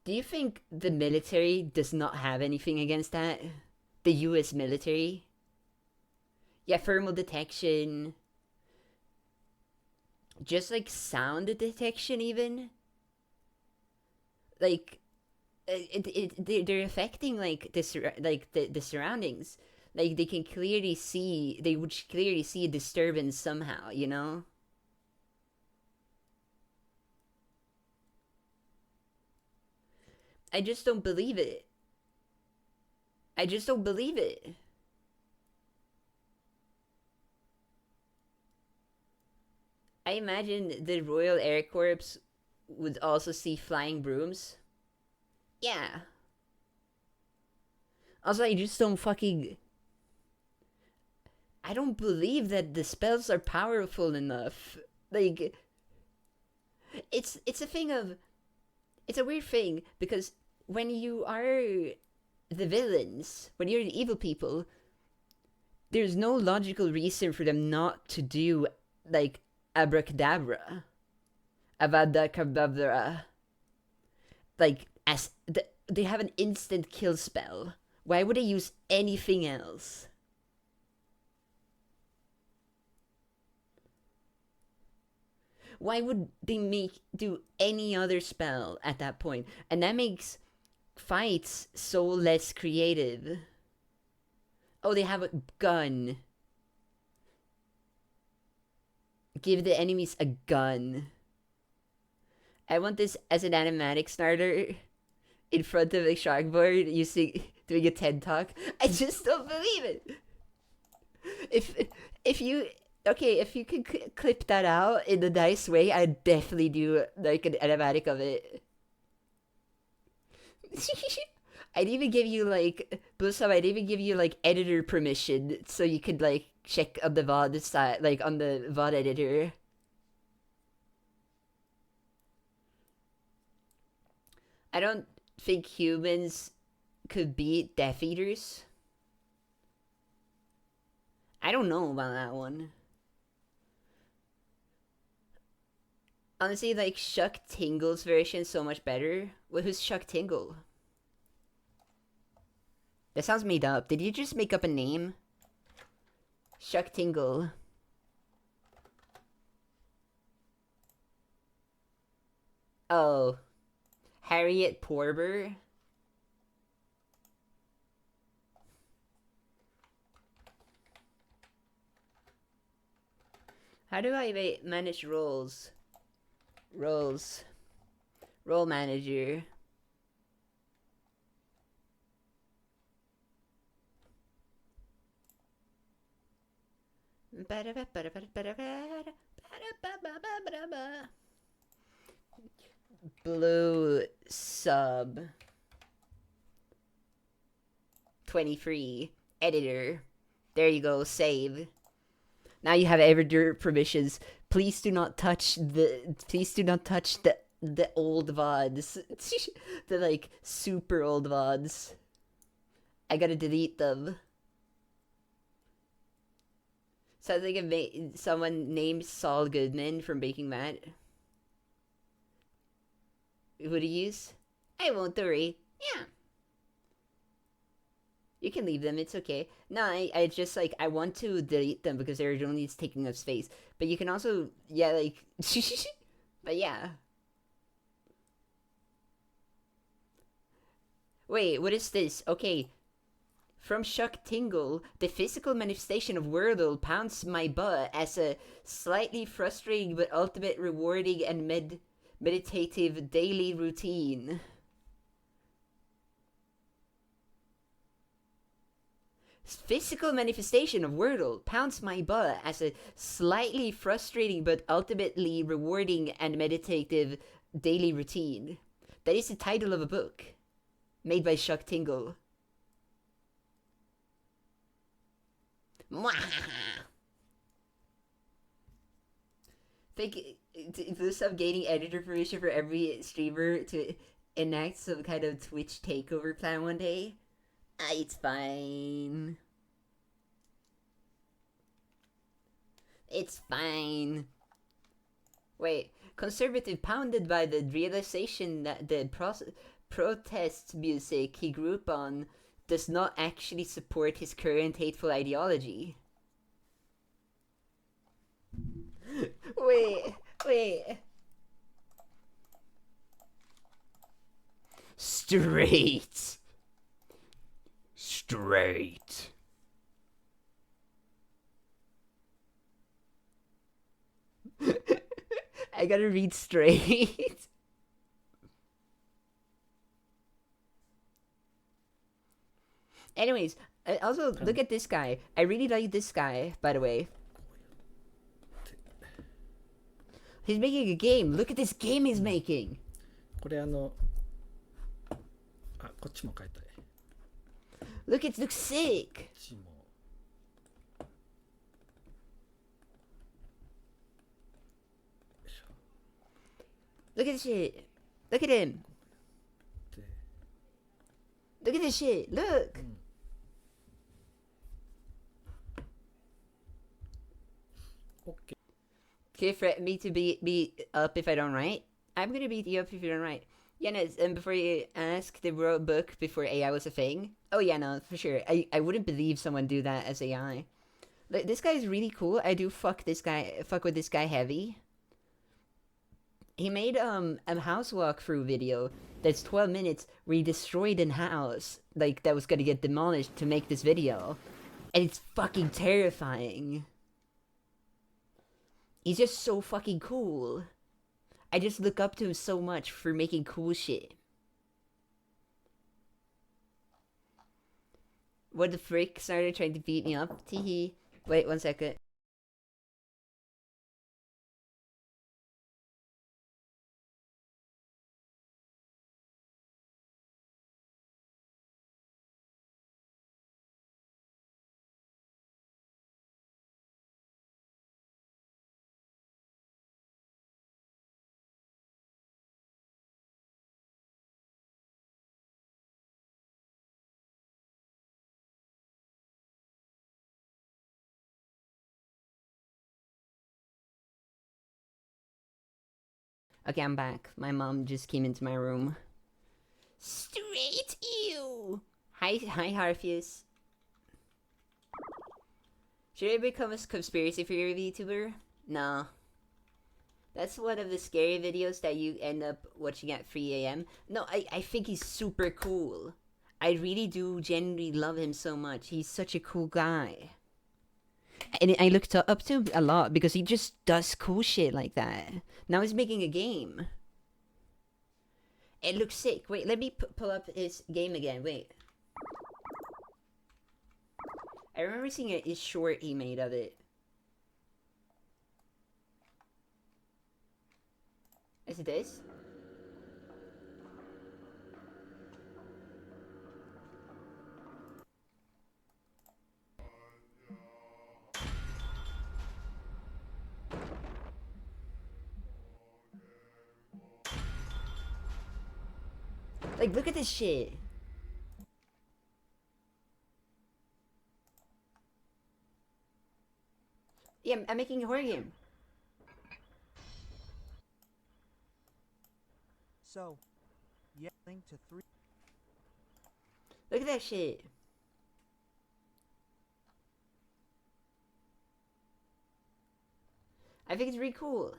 Do you think the military does not have anything against that? The US military? Yeah, thermal detection. Just like sound detection even? Like, they're affecting like the surroundings. Like they can clearly see, they would clearly see a disturbance somehow, you know? I just don't believe it. I just don't believe it. I imagine the Royal Air Corps would also see flying brooms. Yeah. Also, I just don't fucking... I don't believe that the spells are powerful enough. Like... It's a thing of... It's a weird thing, because when you are the villains, when you're the evil people, there's no logical reason for them not to do, like, abracadabra. Avada Kedavra. Like, they have an instant kill spell. Why would they use anything else? Why would they do any other spell at that point? And that makes fights so less creative. Oh, they have a gun. Give the enemies a gun. I want this as an animatic starter in front of a chalkboard doing a TED talk. I just don't believe it. If you if you could clip that out in a nice way, I'd definitely do like an animatic of it. I'd even give you like Blossom. I'd even give you like editor permission so you could like check on the VOD side, like on the VOD editor. I don't think humans could beat Death Eaters. I don't know about that one. Honestly, like Shuck Tingle's version is so much better. Well, who's Shuck Tingle? That sounds made up. Did you just make up a name? Shuck Tingle. Oh. Harriet Porber? How do I manage roles? Roles. Role manager. Blue sub 23 editor. There you go, save. Now you have editor permissions. Please do not touch the old VODs. The like super old VODs. I gotta delete them. Sounds like someone named Saul Goodman from Breaking Bad. Who to use? I won't worry. Yeah. You can leave them, it's okay. No, I just like, I want to delete them because they're only taking up space. But you can also, yeah, like, but yeah. Wait, what is this? Okay. From Shuck Tingle, the physical manifestation of Wordle pounds my butt as a slightly frustrating but ultimate rewarding and meditative daily routine. Physical manifestation of Wordle pounds my butt as a slightly frustrating but ultimately rewarding and meditative daily routine. That is the title of a book made by Shuck Tingle. Think Blossom gaining editor permission for every streamer to enact some kind of Twitch takeover plan one day? It's fine. It's fine. Wait, conservative pounded by the realization that the protest music he grew up on does not actually support his current hateful ideology. Wait. Straight. I gotta read straight. Anyways, also look at this guy. I really like this guy, by the way. He's making a game. Look at this game he's making. これこっちも書いたい。 Look, it looks sick. こっちも。Look at this shit. Look at him. Look at this shit. Look. Okay. Can you threaten me to beat me up if I don't write? I'm gonna beat you up if you don't write. Yeah, no, and before you ask, they wrote a book before AI was a thing. Oh yeah, no, for sure. I wouldn't believe someone do that as AI. Like, this guy is really cool. I do fuck with this guy heavy. He made a house walkthrough video that's 12 minutes where he destroyed a house like that was gonna get demolished to make this video, and it's fucking terrifying. He's just so fucking cool. I just look up to him so much for making cool shit. What the frick? Started trying to beat me up. Teehee. Wait 1 second. Okay, I'm back. My mom just came into my room. Straight ew. Hi, Harfius. Should I become a conspiracy theory VTuber? No. That's one of the scary videos that you end up watching at 3 a.m. No, I think he's super cool. I really do genuinely love him so much. He's such a cool guy. And I looked up to him a lot because he just does cool shit like that. Now he's making a game. It looks sick. Wait, let me pull up his game again. Wait. I remember seeing his short he made of it. Is it this? Like, look at this shit. Yeah, I'm making a horror game. So, yeah, link to 3. Look at that shit. I think it's really cool.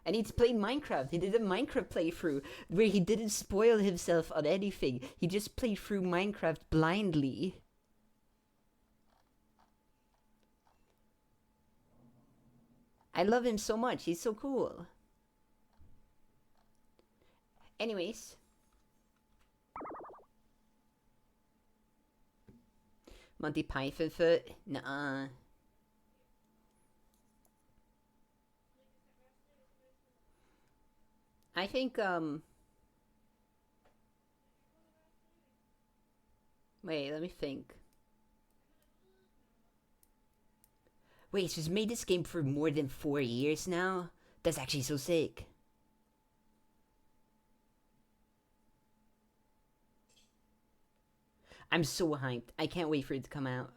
And he's played Minecraft. He did a Minecraft playthrough where he didn't spoil himself on anything. He just played through Minecraft blindly. I love him so much. He's so cool. Anyways. Monty Python foot? Nuh-uh. I think, wait, let me think. Wait, so he's made this game for more than 4 years now? That's actually so sick. I'm so hyped. I can't wait for it to come out.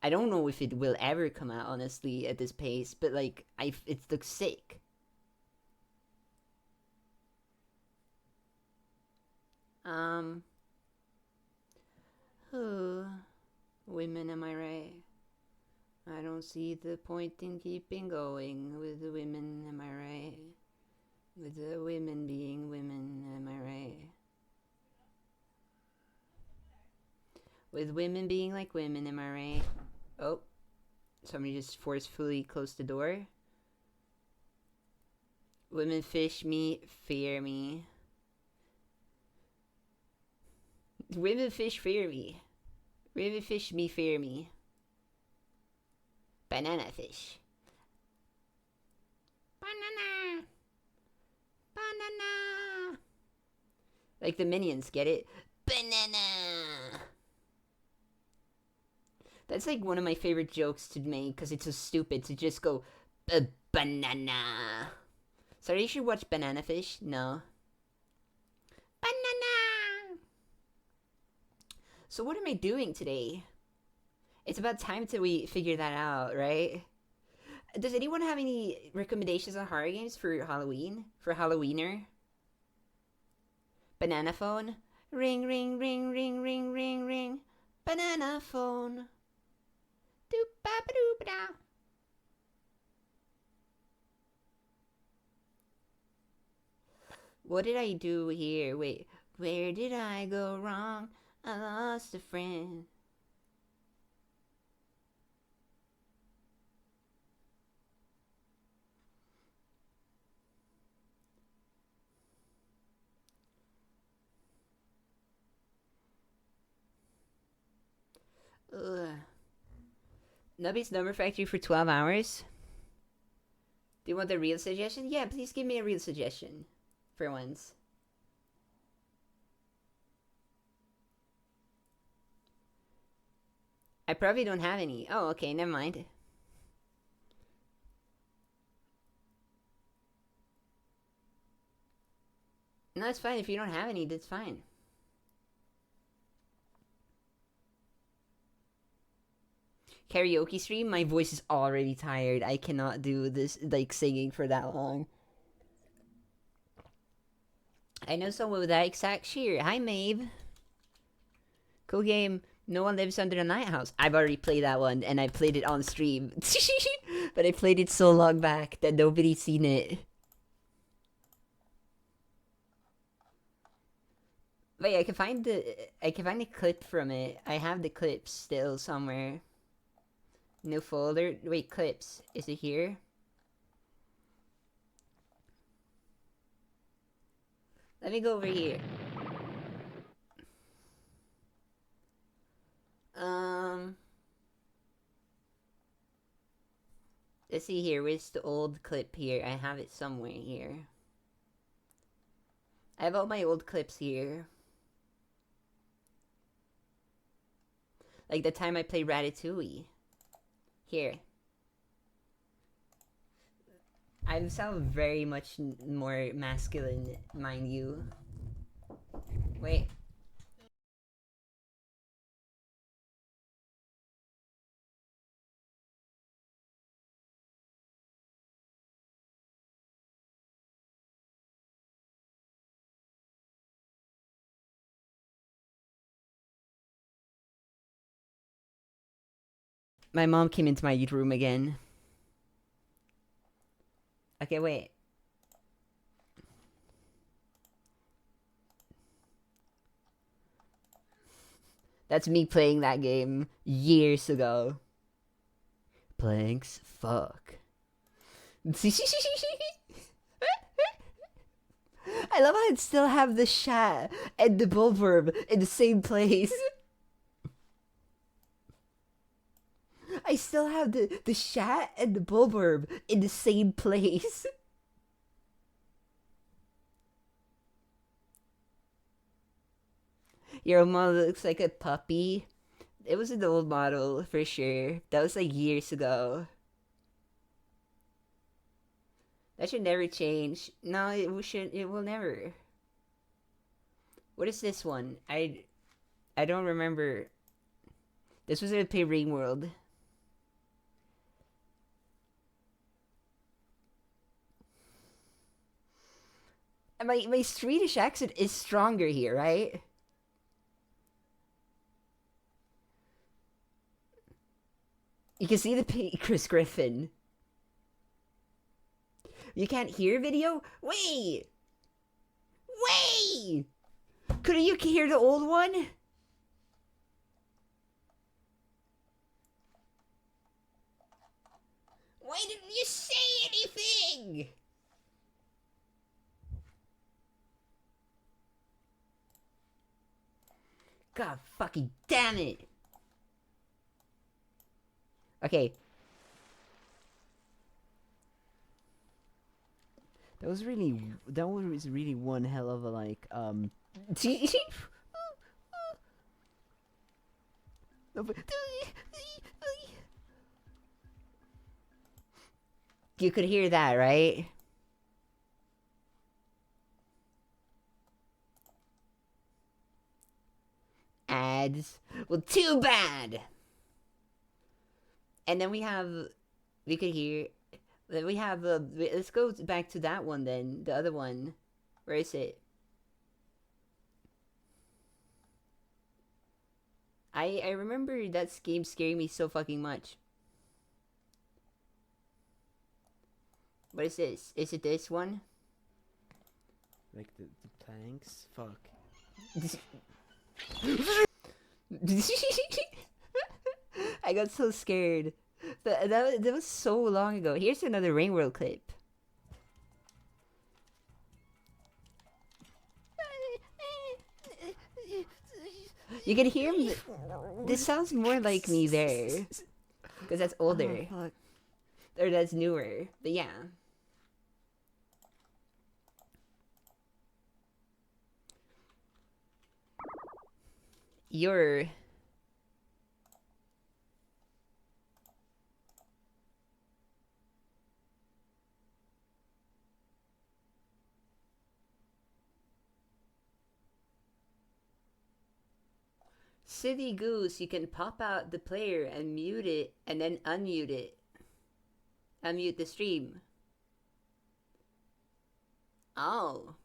I don't know if it will ever come out, honestly, at this pace, but, like, it looks sick. Oh, women, am I right? I don't see the point in keeping going with the women, am I right? With the women being women, am I right? With women being like women, am I right? Oh, somebody just forcefully closed the door. Women fish me, fear me. Women fish fear me. Women fish me, fear me. Banana fish. Banana. Banana. Like the minions, get it? Banana. That's like one of my favorite jokes to make because it's so stupid to just go banana. Sorry, you should watch Banana Fish? No. Banana. So what am I doing today? It's about time till we figure that out, right? Does anyone have any recommendations on horror games for Halloween? For Halloweener? Banana phone? Ring, ring, ring, ring, ring, ring, ring. Banana phone. Doop ba ba doop da. What did I do here? Wait, where did I go wrong? I lost a friend. Ugh. Nubby's Number Factory for 12 hours? Do you want a real suggestion? Yeah, please give me a real suggestion. For once. I probably don't have any. Oh, okay, never mind. No, it's fine. If you don't have any, that's fine. Karaoke stream? My voice is already tired. I cannot do this, like, singing for that long. I know someone with that exact cheer. Hi, Maeve. Cool game. No One Lives Under the Night House. I've already played that one, and I played it on stream. But I played it so long back that nobody's seen it. Wait, I can find the clip from it. I have the clips still somewhere. New folder. Wait, clips. Is it here? Let me go over here. Let's see here. Where's the old clip here? I have it somewhere here. I have all my old clips here. Like the time I played Ratatouille. Here. I sound very much more masculine, mind you. Wait. My mom came into my room again. Okay, wait. That's me playing that game years ago. Planks, fuck. I love how it still have the shat and the bulverb in the same place. I still have the shat and the bulverb in the same place. Your model looks like a puppy. It was an old model for sure. That was like years ago. That should never change. No, it should. It will never. What is this one? I don't remember. This was in Play Ring World. And my Swedish accent is stronger here, right? You can see the Chris Griffin. You can't hear video? Wait! Wait! Couldn't you hear the old one? Why didn't you say anything? God fucking damn it! Okay. That was really one hell of a like You could hear that, right? Ads. Well, too bad. And then we could hear. Then we have let's go back to that one then. The other one. Where is it? I remember that game scaring me so fucking much. What is this? Is it this one? Like the planks? Fuck. I got so scared. That was so long ago. Here's another Rain World clip. You can hear me. This sounds more like me there. Because that's older. Oh, Or that's newer. But yeah. You're... City Goose, you can pop out the player and mute it and then unmute it. Unmute the stream. Oh.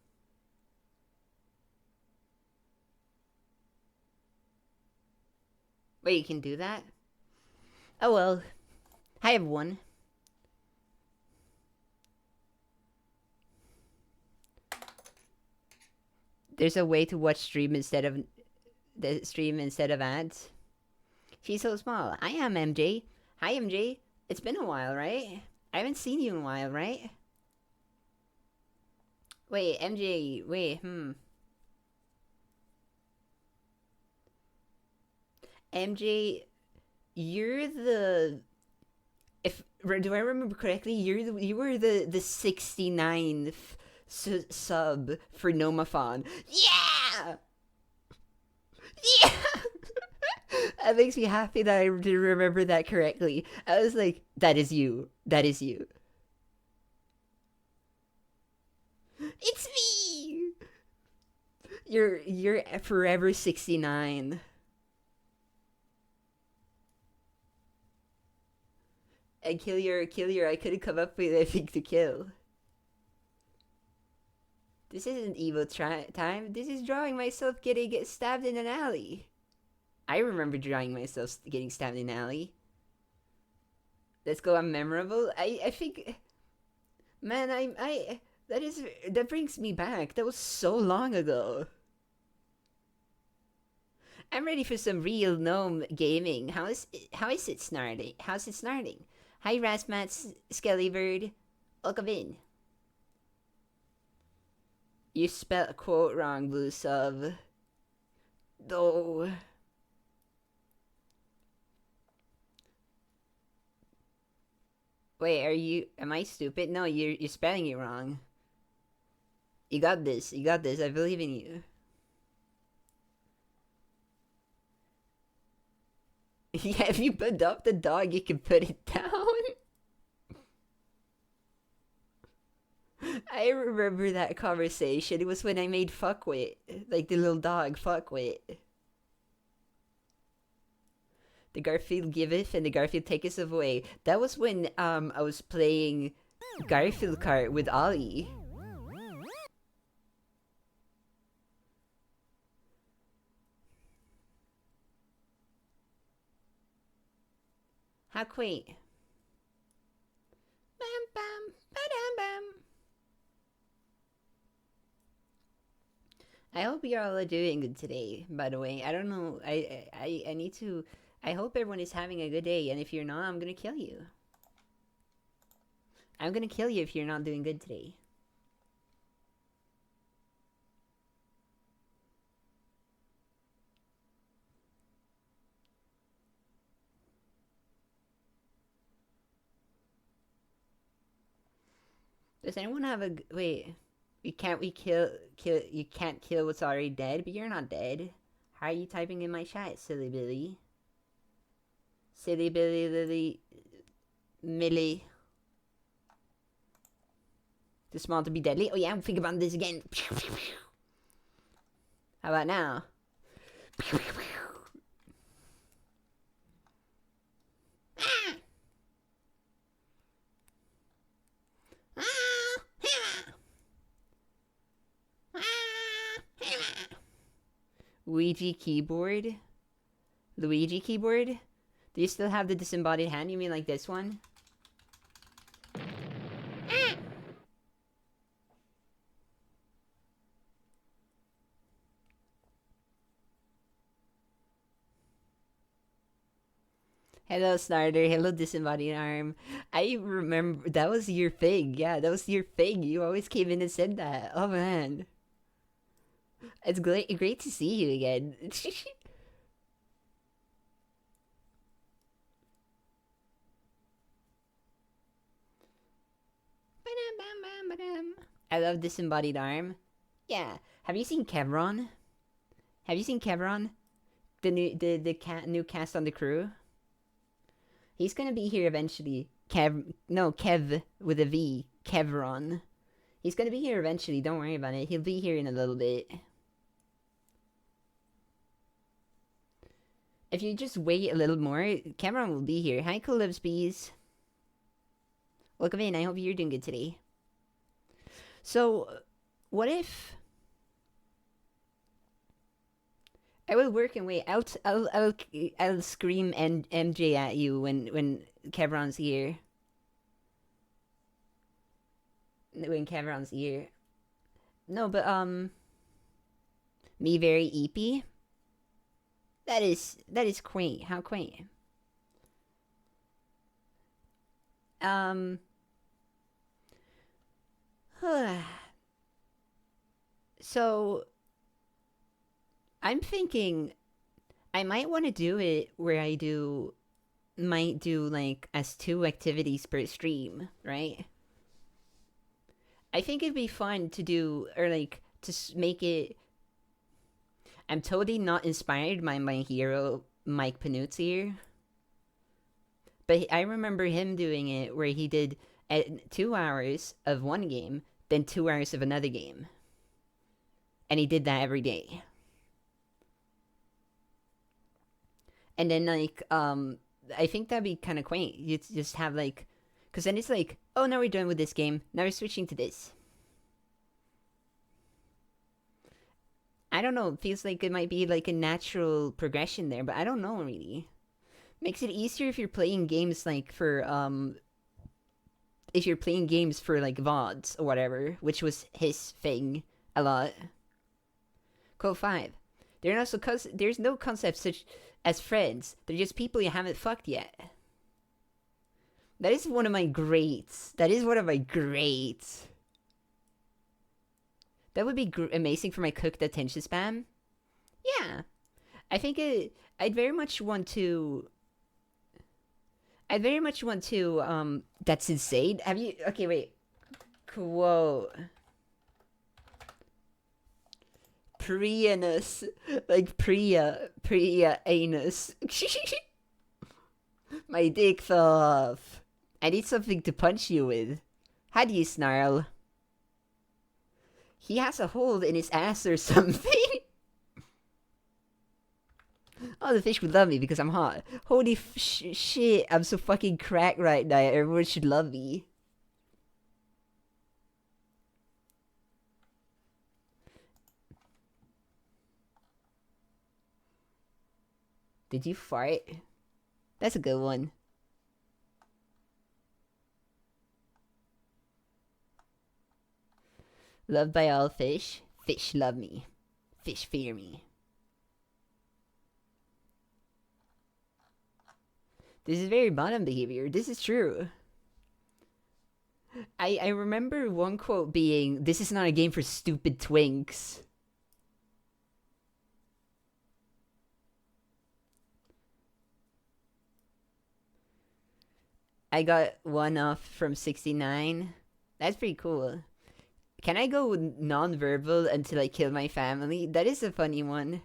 Wait, you can do that? Oh well. I have one. There's a way to watch stream instead of ads. She's so small. I am MJ. Hi MJ. It's been a while, right? I haven't seen you in a while, right? Wait, MJ. Wait, MJ, you're the... do I remember correctly? You were the 69th sub for Nomaphon. Yeah! Yeah! That makes me happy that I did remember that correctly. I was like, that is you. That is you. It's me! You're forever 69. And kill your, I couldn't come up with anything to kill. This isn't evil time. This is drawing myself getting stabbed in an alley. I remember drawing myself getting stabbed in an alley. Let's go on memorable. I think, man, that brings me back. That was so long ago. I'm ready for some real gnome gaming. How is it snarling? How's it snarling? Hi, Rasmat Skellybird. Welcome in. You spelled a quote wrong, Blue Sub. Oh. Wait, am I stupid? No, you're spelling it wrong. You got this, I believe in you. Yeah, if you adopt the dog, you can put it down. I remember that conversation. It was when I made Fuckwit. Like the little dog, Fuckwit. The Garfield giveth and the Garfield taketh away. That was when I was playing Garfield Kart with Ollie. How quaint. Bam bam ba-dam bam. I hope you're all doing good today, by the way. I don't know. I need to... I hope everyone is having a good day, and if you're not, I'm gonna kill you. I'm gonna kill you if you're not doing good today. Does anyone have a... Wait. You can't kill what's already dead, but you're not dead. How are you typing in my chat, silly Billy? Silly Billy Lily Millie. Too small to be deadly? Oh yeah, think about this again. How about now? Luigi keyboard? Luigi keyboard? Do you still have the disembodied hand? You mean like this one? Hello, Snarder. Hello, Disembodied Arm. I remember that was your thing. Yeah, that was your thing. You always came in and said that. Oh man, it's great to see you again. I love Disembodied Arm. Yeah. Have you seen Kevron? Have you seen Kevron? The new cast on the crew. He's gonna be here eventually. Kev with a V. Kevron. He's gonna be here eventually. Don't worry about it. He'll be here in a little bit. If you just wait a little more, Kevron will be here. Hi, Cool Lives Bees. Welcome in. I hope you're doing good today. So, what if I will work and wait? I'll scream MJ at you when Kevron's here. When Kevron's here. No, but me very eepy. That is quaint. How quaint. So I'm thinking I might want to do it where might do like as 2 activities per stream, right? I think it'd be fun to do, or like to make it. I'm totally not inspired by my hero Mike Panuzzi, but I remember him doing it where he did 2 hours of one game, then 2 hours of another game, and he did that every day. And then like I think that'd be kind of quaint. You just have like, because then it's like, oh, now we're done with this game. Now we're switching to this. I don't know. It feels like it might be like a natural progression there, but I don't know really. Makes it easier if you're playing games like for if you're playing games for like VODs or whatever, which was his thing a lot. Code 5. There's no concept such as friends. They're just people you haven't fucked yet. That is one of my greats. That is one of my greats. That would be amazing for my cooked attention span. Yeah. I think I'd very much want to... that's insane. Have you... Okay, wait. Quote. Prianus. Like Priya anus. My dick fell off. I need something to punch you with. How do you snarl? He has a hole in his ass or something. Oh, the fish would love me because I'm hot. Holy shit, I'm so fucking cracked right now. Everyone should love me. Did you fart? That's a good one. Loved by all fish. Fish love me. Fish fear me. This is very bottom behavior. This is true. I remember one quote being, "This is not a game for stupid twinks." I got 1 off from 69. That's pretty cool. Can I go non-verbal until I kill my family? That is a funny one.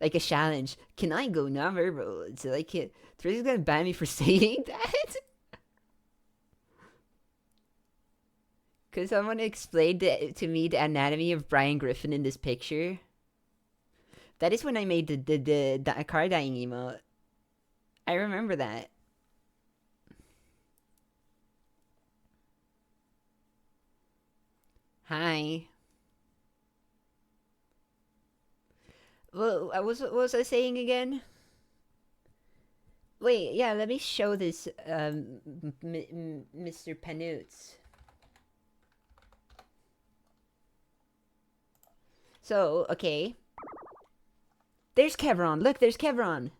Like a challenge. Can I go non-verbal until I kill... Twitter's gonna ban me for saying that? Could someone explain to me the anatomy of Brian Griffin in this picture? That is when I made the car dying emote. I remember that. Hi. Well, what was I saying again? Wait, yeah, let me show this, Mr. Panutz. So, okay. There's Kevron. Look, there's Kevron.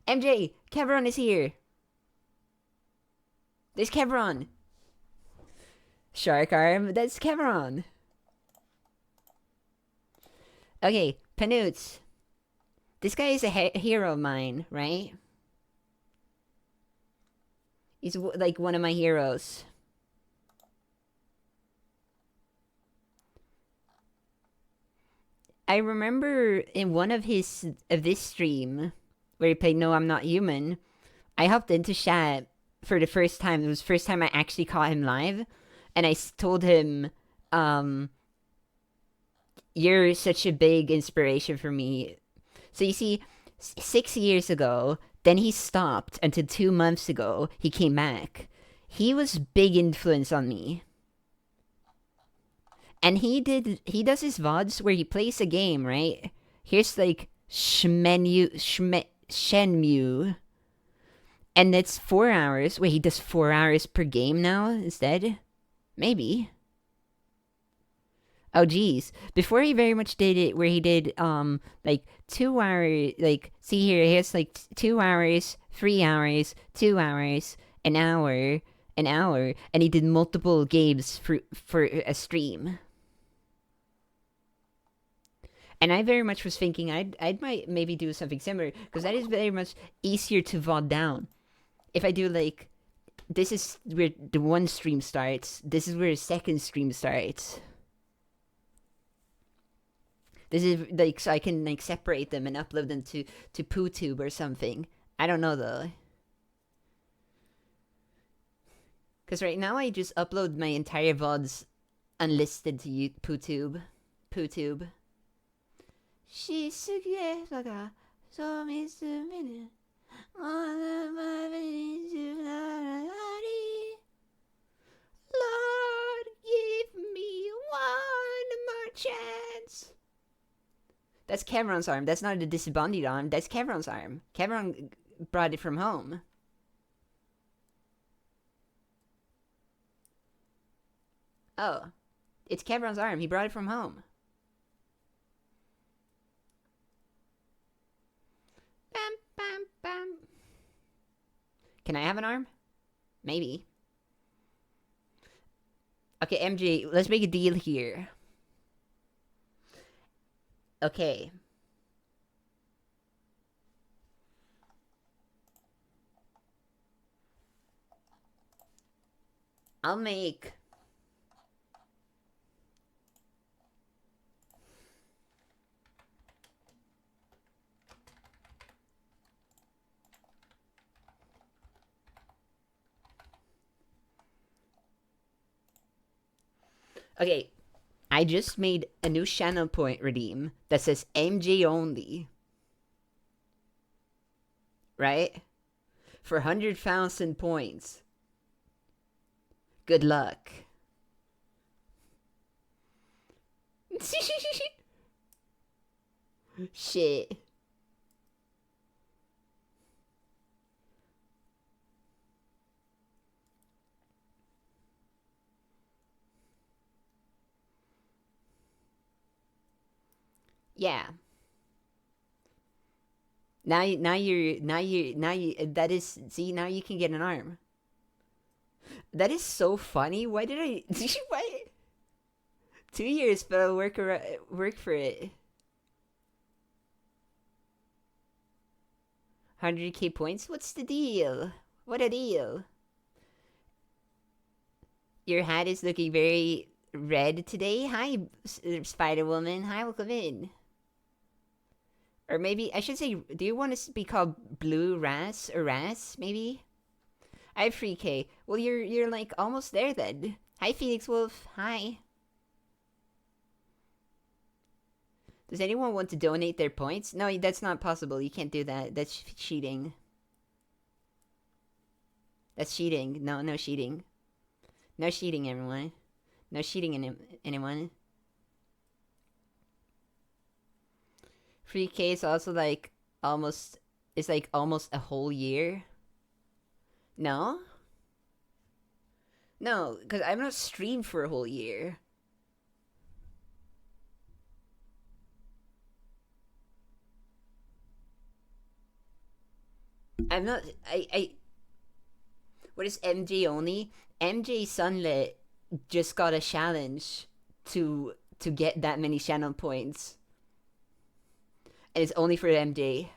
MJ, Kevron is here. There's Kevron. Shark arm, that's Kevron. Okay, Panoots. This guy is a hero of mine, right? He's like one of my heroes. I remember in one of this stream where he played No I'm Not Human, I hopped into chat for the first time. It was the first time I actually caught him live, and I told him, you're such a big inspiration for me. So you see, 6 years ago, then he stopped until 2 months ago, he came back. He was big influence on me. And he does his VODs where he plays a game, right? Here's like Shenmue. And it's 4 hours. Wait, he does 4 hours per game now instead? Maybe. Oh geez. Before he very much did it where he did like 2 hours, like see here, here's like 2 hours, 3 hours, 2 hours, an hour, and he did multiple games for a stream. And I very much was thinking I might maybe do something similar, because that is very much easier to VOD down. If I do like, this is where the one stream starts, this is where the second stream starts. This is like, so I can like separate them and upload them to PooTube or something. I don't know though. Because right now I just upload my entire VODs unlisted to PooTube. PooTube. Lord, give me one more chance. That's Cameron's arm. That's not a disbanded arm. That's Cameron's arm. Cameron brought it from home. Oh. It's Cameron's arm. He brought it from home. Bam, bam, bam. Can I have an arm? Maybe. Okay, MJ, let's make a deal here. Okay. I'll make... Okay, I just made a new channel point redeem that says MJ only. Right? For 100,000 points. Good luck. Shit. Yeah. Now you that is, see, now you can get an arm. That is so funny. Why did I why 2 years, but I'll work for it. 100k points? What's the deal? What a deal. Your hat is looking very red today. Hi, Spider Woman. Hi, welcome in. Or maybe, I should say, do you want to be called Blue Ras or Ras, maybe? I have 3k. Well, you're like almost there then. Hi, Phoenix Wolf. Hi. Does anyone want to donate their points? No, that's not possible. You can't do that. That's cheating. That's cheating. No cheating. No cheating, everyone. No cheating, anyone. 3k is also like almost, it's like almost a whole year. No? No, because I'm not streamed for a whole year. I'm not. What is MJ only? MJ Sunlit just got a challenge to get that many channel points, and it's only for MJ.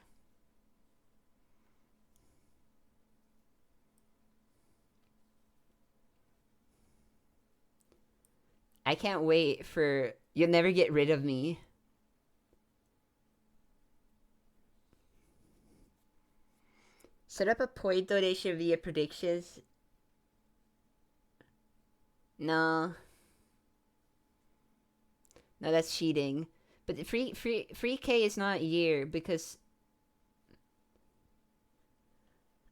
I can't wait for You'll Never Get Rid of Me. Set up a point donation via predictions. No. No, that's cheating. But free K is not a year because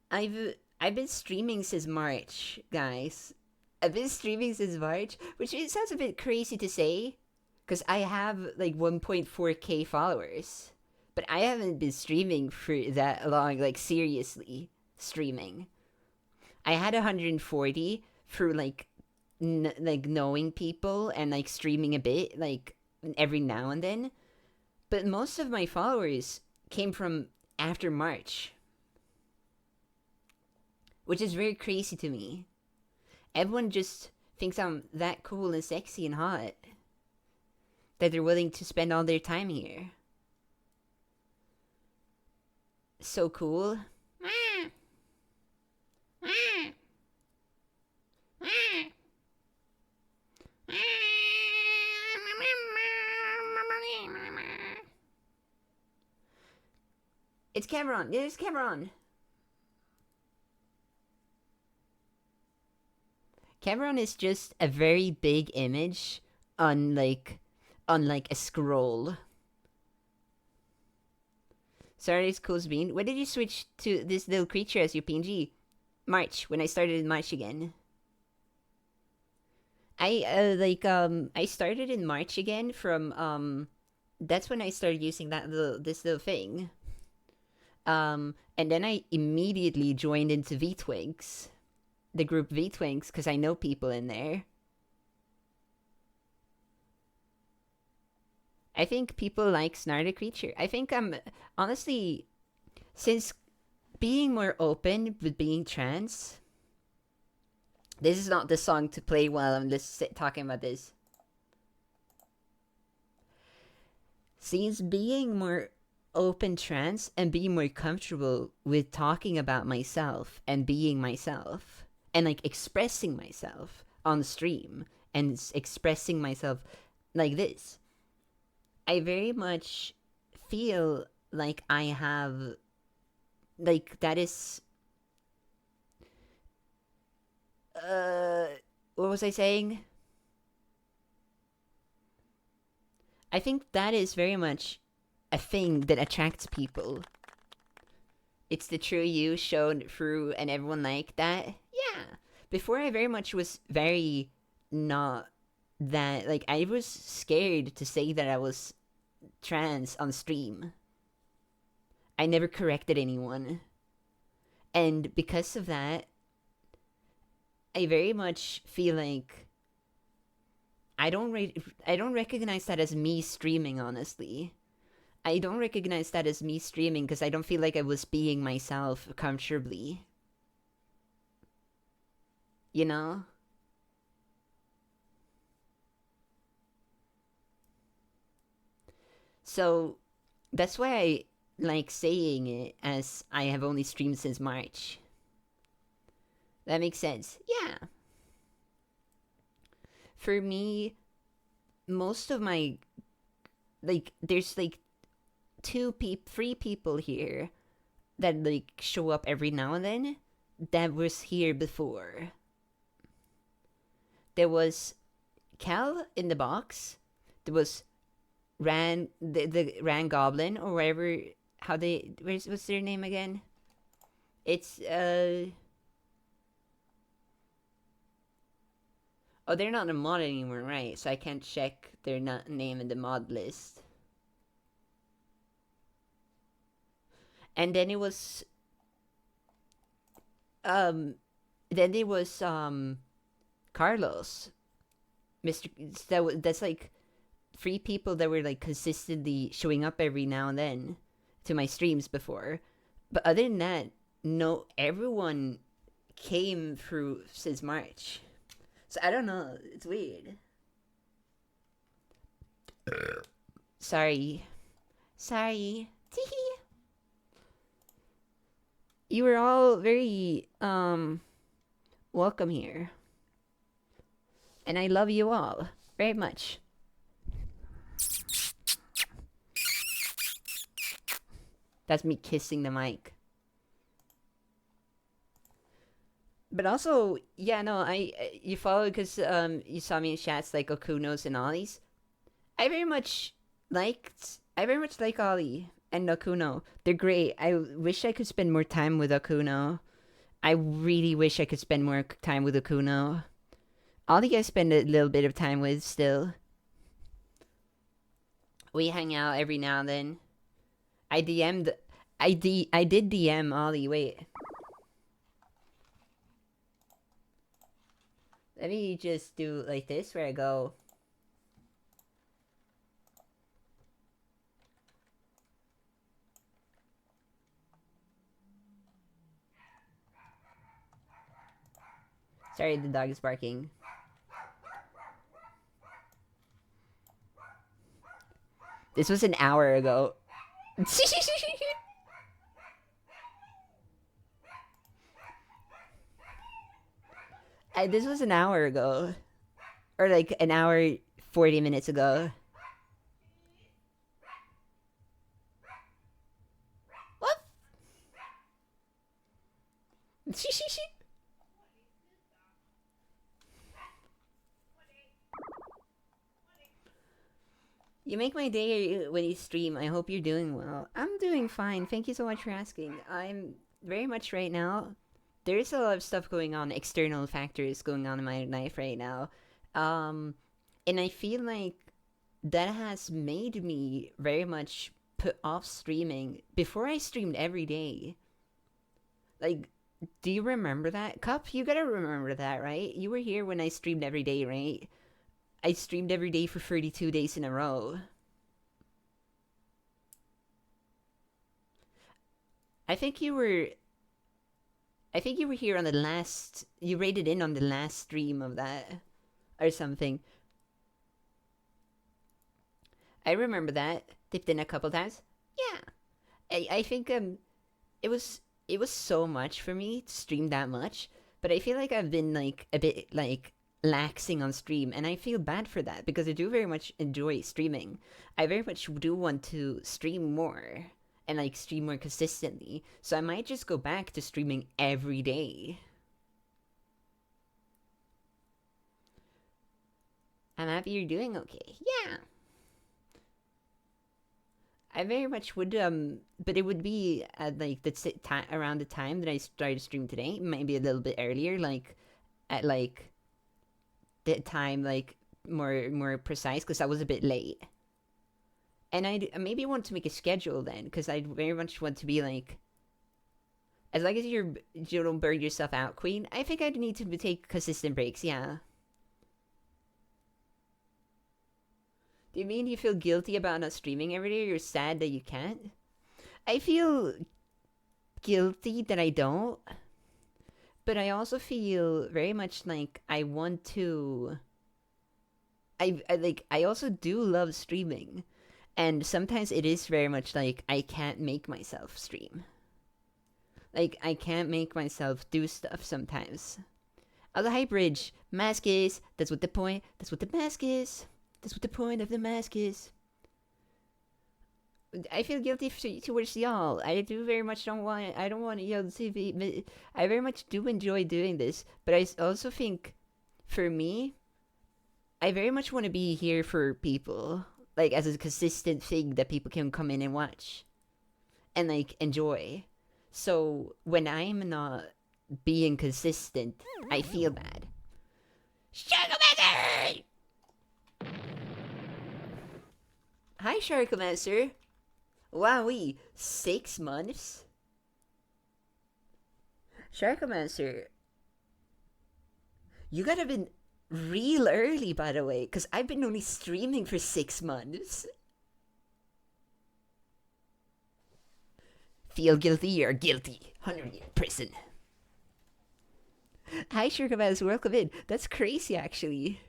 I've been streaming since March, guys. I've been streaming since March, which it sounds a bit crazy to say, because I have like 1.4K followers, but I haven't been streaming for that long, like seriously streaming. I had 140 for like like knowing people and like streaming a bit, like every now and then, but most of my followers came from after March, which is very crazy to me. Everyone just thinks I'm that cool and sexy and hot that they're willing to spend all their time here. So cool. It's Cameron. There's Cameron. Cameron is just a very big image on like a scroll. Sorry, it's cool bean. When did you switch to this little creature as your PNG? March, when I started in March again. I started in March again from that's when I started using this little thing. And then I immediately joined into V-Twinks, the group V-Twinks, because I know people in there. I think people like Snarl the Creature. I think I'm honestly, since being more open with being trans, this is not the song to play while I'm just talking about this. Since being more open trans and being more comfortable with talking about myself and being myself and like expressing myself on stream and expressing myself like this, I very much feel like I have, like, that is, what was I saying? I think that is very much a thing that attracts people. It's the true you shown through and everyone like that. Yeah. Before I very much was very not that, like, I was scared to say that I was trans on stream. I never corrected anyone. And because of that, I very much feel like I don't recognize that as me streaming, honestly. I don't recognize that as me streaming because I don't feel like I was being myself comfortably. You know? So, that's why I like saying it as I have only streamed since March. That makes sense. Yeah. For me, most of my, like, there's like three people here that like show up every now and then that was here before. There was Cal in the box. There was the Ran Goblin or whatever. What's their name again? It's oh, they're not in the mod anymore, right? So I can't check their name in the mod list. And then it was Carlos. That's like three people that were like consistently showing up every now and then to my streams before. But other than that, no everyone came through since March. So I don't know. It's weird. Sorry. Sorry. Teehee. You were all very welcome here. And I love you all very much. That's me kissing the mic. But also, yeah, no, you followed because you saw me in chats like Okunos and Ollie's. I very much like Ollie and Okuno. They're great. I wish I could spend more time with Okuno. I really wish I could spend more time with Okuno. Ollie I spend a little bit of time with still. We hang out every now and then. I did DM Ollie, wait. Let me just do like this where I go. Sorry, the dog is barking. This was an hour ago. This was an hour ago. Or like an hour, 40 minutes ago. What? You make my day when you stream. I hope you're doing well. I'm doing fine. Thank you so much for asking. I'm very much right now. There's a lot of stuff going on, external factors going on in my life right now. And I feel like that has made me very much put off streaming. Before I streamed every day. Like, do you remember that? Cup, you gotta remember that, right? You were here when I streamed every day, right? I streamed every day for 32 days in a row. I think you were here on the last... You rated in on the last stream of that. Or something. I remember that. Dipped in a couple times. Yeah. I think it was so much for me to stream that much. But I feel like I've been like a bit like laxing on stream, and I feel bad for that because I do very much enjoy streaming. I very much do want to stream more and like stream more consistently, so I might just go back to streaming every day. I'm happy you're doing okay. Yeah. I very much would, but it would be at like around the time that I started stream today, maybe a little bit earlier, like at like the time like more precise, because I was a bit late. And I maybe want to make a schedule then, because I very much want to be like, as long as you don't burn yourself out, Queen. I think I'd need to take consistent breaks. Yeah. Do you mean you feel guilty about not streaming every day? Or you're sad that you can't? I feel guilty that I don't. But I also feel very much like I want to... I also do love streaming. And sometimes it is very much like I can't make myself stream. Like, I can't make myself do stuff sometimes. Oh, the hype bridge. Mask is. That's what the point. That's what the mask is. That's what the point of the mask is. I feel guilty towards y'all. I do very much I don't want y'all to be... I very much do enjoy doing this. But I also think, for me, I very much want to be here for people. Like, as a consistent thing that people can come in and watch. And, like, enjoy. So, when I'm not being consistent, I feel bad. Sharkomancer! Hi, Sharkomancer. Wowee, 6 months? Sharkomancer, you gotta been real early, by the way, because I've been only streaming for 6 months. Feel guilty or guilty. 100-year prison. Hi, Shurkabaz. Welcome in. That's crazy, actually.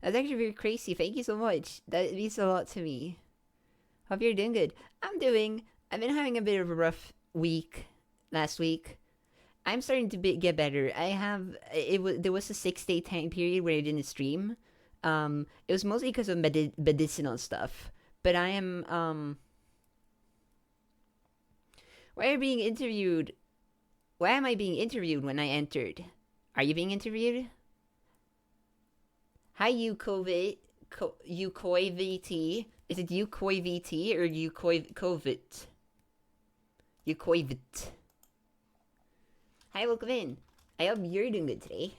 That's actually very crazy. Thank you so much. That means a lot to me. Hope you're doing good. I've been having a bit of a rough week last week. I'm starting to get better. There was a 6-day time period where I didn't stream. It was mostly because of medicinal stuff. But I am, why am I being interviewed when I entered? Are you being interviewed? Hi, Ukoi VT. Is it Ukoi VT or Ukoi Ukoivit? Hi, welcome in. I hope you're doing good today.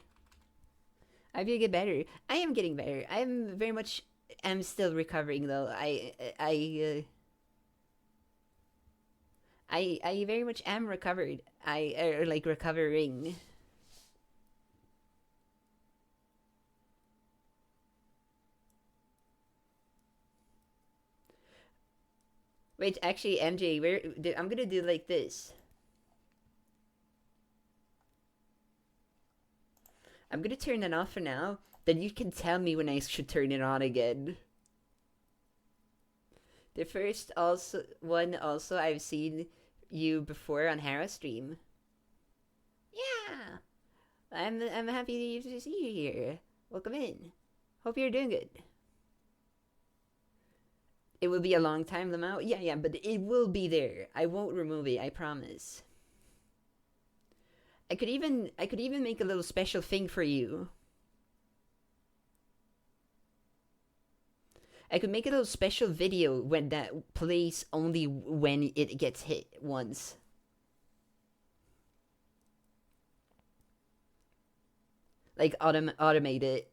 I hope you get better. I am getting better. I'm still recovering though. I very much am recovered. Like recovering. Wait, actually, MJ, I'm gonna do like this. I'm gonna turn it off for now. Then you can tell me when I should turn it on again. The first one I've seen you before on Hera stream. Yeah, I'm happy to see you here. Welcome in. Hope you're doing good. It will be a long time, Lamau. Yeah, but it will be there. I won't remove it. I promise. I could even make a little special thing for you. I could make a little special video when that plays only when it gets hit once. Like automate it.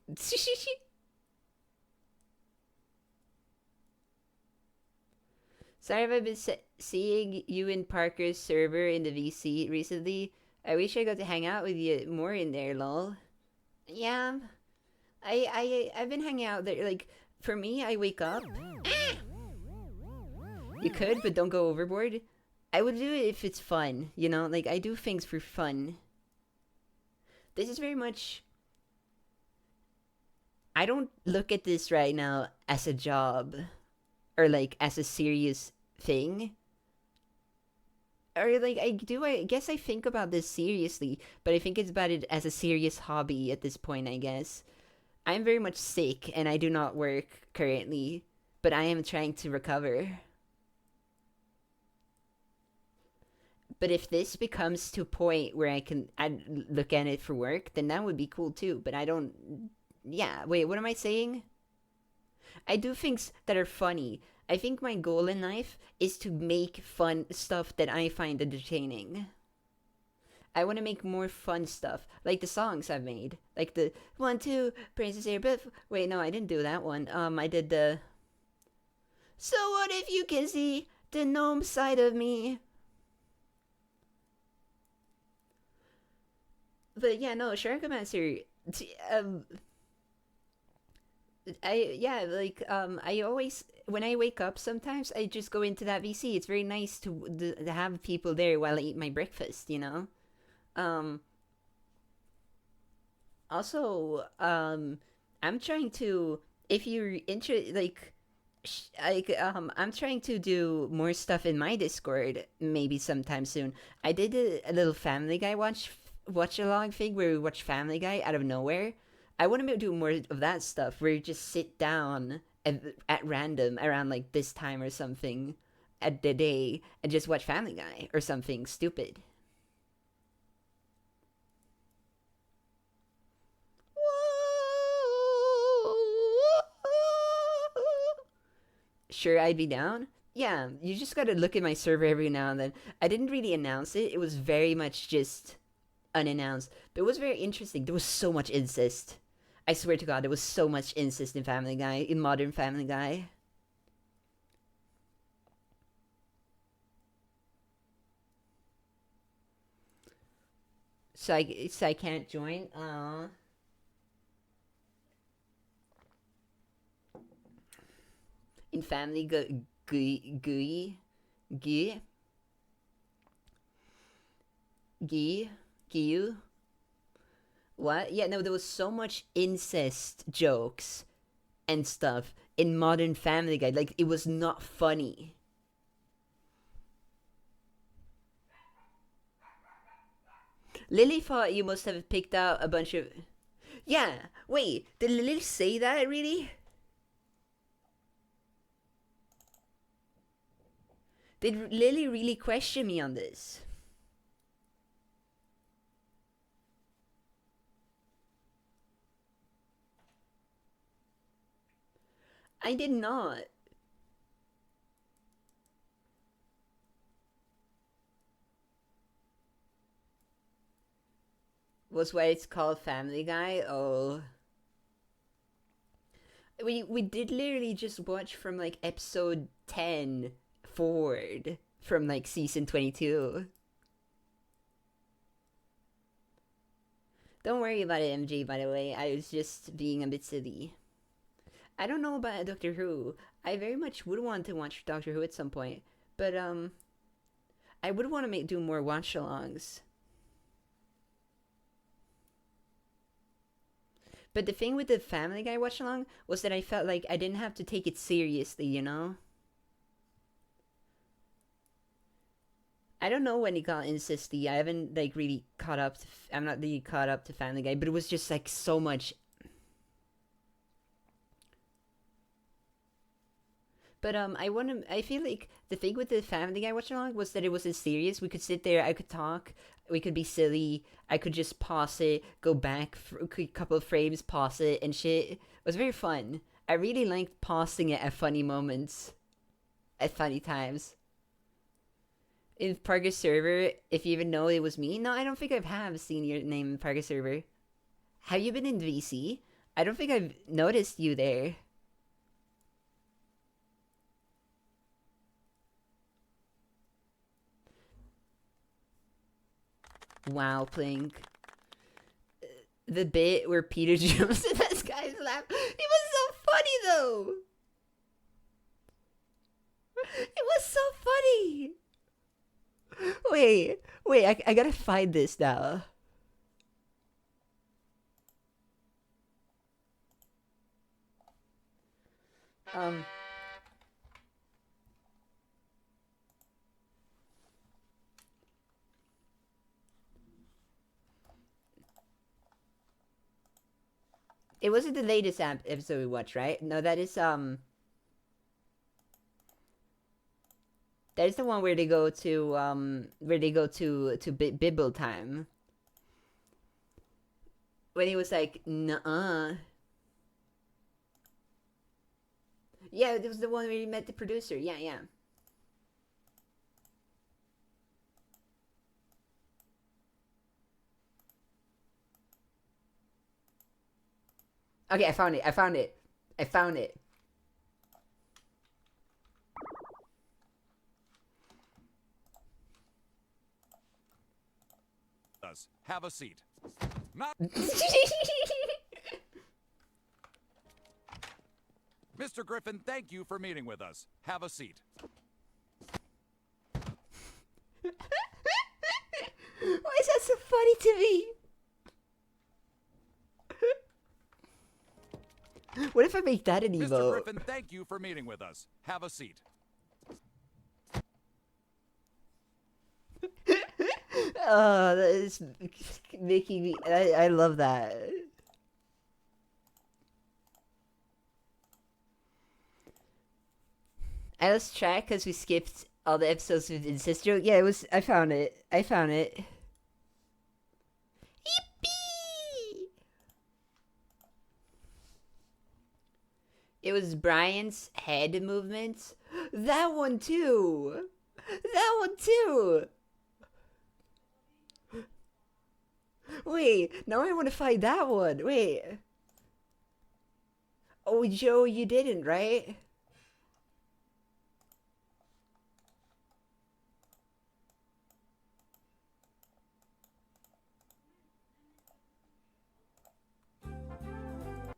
Sorry if I've been seeing you in Parker's server in the VC recently. I wish I got to hang out with you more in there, lol. Yeah, I've been hanging out there. Like, for me, I wake up. You could, but don't go overboard. I would do it if it's fun, you know? Like, I do things for fun. This is very much... I don't look at this right now as a job. Or, like, as a serious thing. Or, like, I guess I think about this seriously, but I think it's about it as a serious hobby at this point, I guess. I'm very much sick, and I do not work currently, but I am trying to recover. But if this becomes to a point where I look at it for work, then that would be cool too, but I don't... Yeah, wait, what am I saying? I do things that are funny. I think my goal in life is to make fun stuff that I find entertaining. I want to make more fun stuff, like the songs I've made. Like the 1, 2, Princess Air, but... Wait, no, I didn't do that one. I did the... So what if you can see the gnome side of me? But yeah, no, Sharkomancer... I always, when I wake up sometimes, I just go into that VC. It's very nice to have people there while I eat my breakfast, you know? Also, I'm trying to, if you're interested, I'm trying to do more stuff in my Discord, maybe sometime soon. I did a little Family Guy watch-along thing where we watch Family Guy out of nowhere. I want to do more of that stuff where you just sit down at random around like this time or something at the day and just watch Family Guy or something stupid. Sure, I'd be down. Yeah, you just gotta look at my server every now and then. I didn't really announce it. It was very much just unannounced. But it was very interesting. There was so much incest. I swear to God, there was so much incest in Family Guy, in modern Family Guy. So I can't join? in Family Guy, what? Yeah, no, there was so much incest jokes and stuff in Modern Family Guy. Like, it was not funny. Lily thought you must have picked out a bunch of... Yeah, wait, did Lily say that, really? Did Lily really question me on this? I did not. Was why it's called Family Guy? Oh. We did literally just watch from like episode 10 forward from like season 22. Don't worry about it, MJ, by the way. I was just being a bit silly. I don't know about Doctor Who. I very much would want to watch Doctor Who at some point. But, I would want to do more watch-alongs. But the thing with the Family Guy watch-along was that I felt like I didn't have to take it seriously, you know? I don't know when it got incesty. I haven't, like, really caught up to... I'm not really caught up to Family Guy, but it was just, like, so much... But, I feel like the thing with the Family Guy watch-along was that it wasn't serious. We could sit there, I could talk, we could be silly, I could just pause it, go back for a couple of frames, pause it, and shit. It was very fun. I really liked pausing it at funny moments. At funny times. In Parker Server, if you even know it was me. No, I don't think I have seen your name in Parker Server. Have you been in VC? I don't think I've noticed you there. Wow, Plink. The bit where Peter jumps in that guy's lap. It was so funny, though. It was so funny. Wait, I gotta find this now. It wasn't the latest episode we watched, right? No, that is, that is the one where they go to, Bibble time. When he was like, nuh-uh. Yeah, it was the one where he met the producer. Yeah, yeah. Okay, I found it. I found it. I found it. Have a seat. Mr. Griffin, thank you for meeting with us. Have a seat. Why is that so funny to me? What if I make that an emote? Mr. Griffin, thank you for meeting with us. Have a seat. Oh, that is making me... I love that. I lost track because we skipped all the episodes with incest joke. Yeah, it was... I found it. I found it. Yippee! It was Brian's head movement. That one too! That one too! Wait, now I want to find that one. Wait. Oh, Joe, you didn't, right?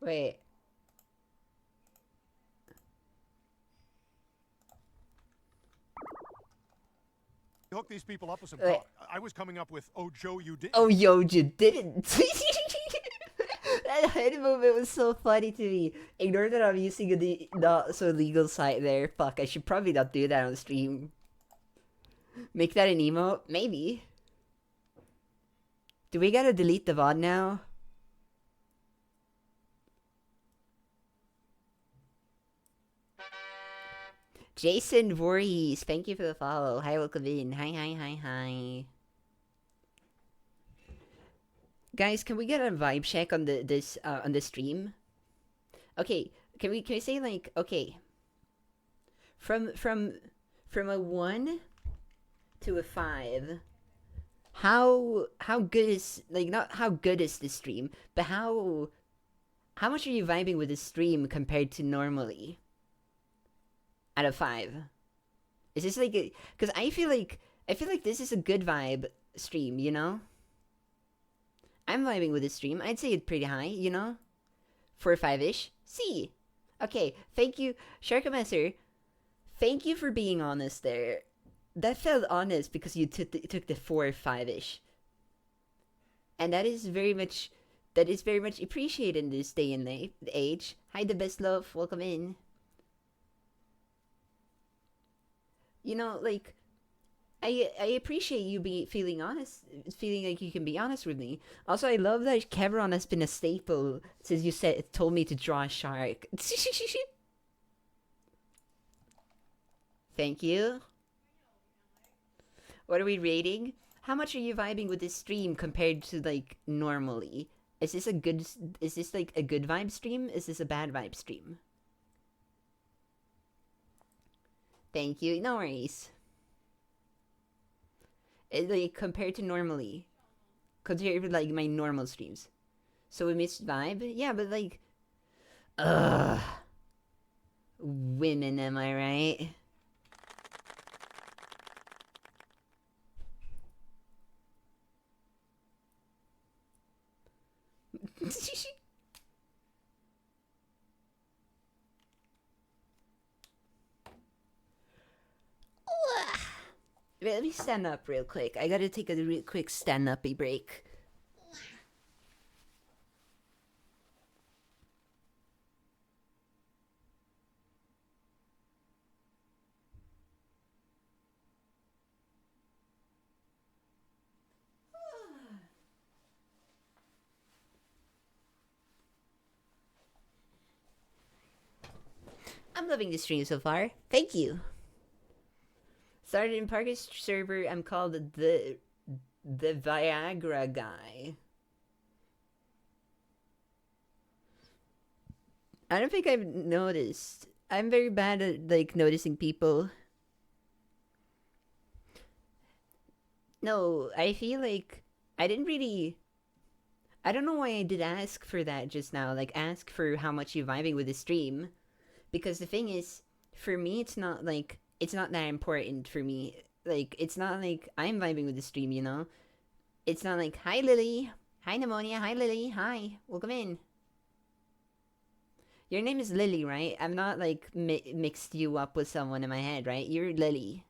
Wait. hook these people up with some Wait. talk. I was coming up with, oh, Joe, you did. Oh, yo, you didn't. That head movement was so funny to me. Ignore that I'm using the not so legal site there. Fuck, I should probably not do that on stream. Make that an emote? Maybe. Do we gotta delete the VOD now? Jason Voorhees, thank you for the follow. Hi, welcome in. Hi. Guys, can we get a vibe check on on the stream? Okay, can we say like, okay, from a 1 to a 5, how good is, like, not how good is the stream, but how much are you vibing with the stream compared to normally? Out of 5, is this like, because I feel like this is a good vibe stream, you know? I'm vibing with the stream. I'd say it's pretty high, you know? 4 or 5-ish. C. Okay, thank you, Sharkamaster. Thank you for being honest there. That felt honest because you took the 4 or 5-ish. And that is very much appreciated in this day and age. Hi, the best love. Welcome in. You know, like, I appreciate you feeling honest, feeling like you can be honest with me. Also, I love that Kevron has been a staple since you told me to draw a shark. Thank you. What are we rating? How much are you vibing with this stream compared to, like, normally? Is this like a good vibe stream? Is this a bad vibe stream? Thank you. No worries. Like, compared to normally. Compared to, like, my normal streams. So we missed vibe? Yeah, but, like... Women, am I right? Wait, let me stand up real quick. I gotta take a real quick stand-up-y break. I'm loving the stream so far. Thank you. Started in Parker's server. I'm called the Viagra guy. I don't think I've noticed. I'm very bad at, like, noticing people. No, I feel like I didn't really... I don't know why I did ask for that just now. Like, ask for how much you're vibing with the stream. Because the thing is, for me, it's not that important for me. Like, it's not like I'm vibing with the stream, you know? It's not like, hi, Lily. Hi, Pneumonia. Hi, Lily. Hi. Welcome in. Your name is Lily, right? I'm not, like, mixed you up with someone in my head, right? You're Lily.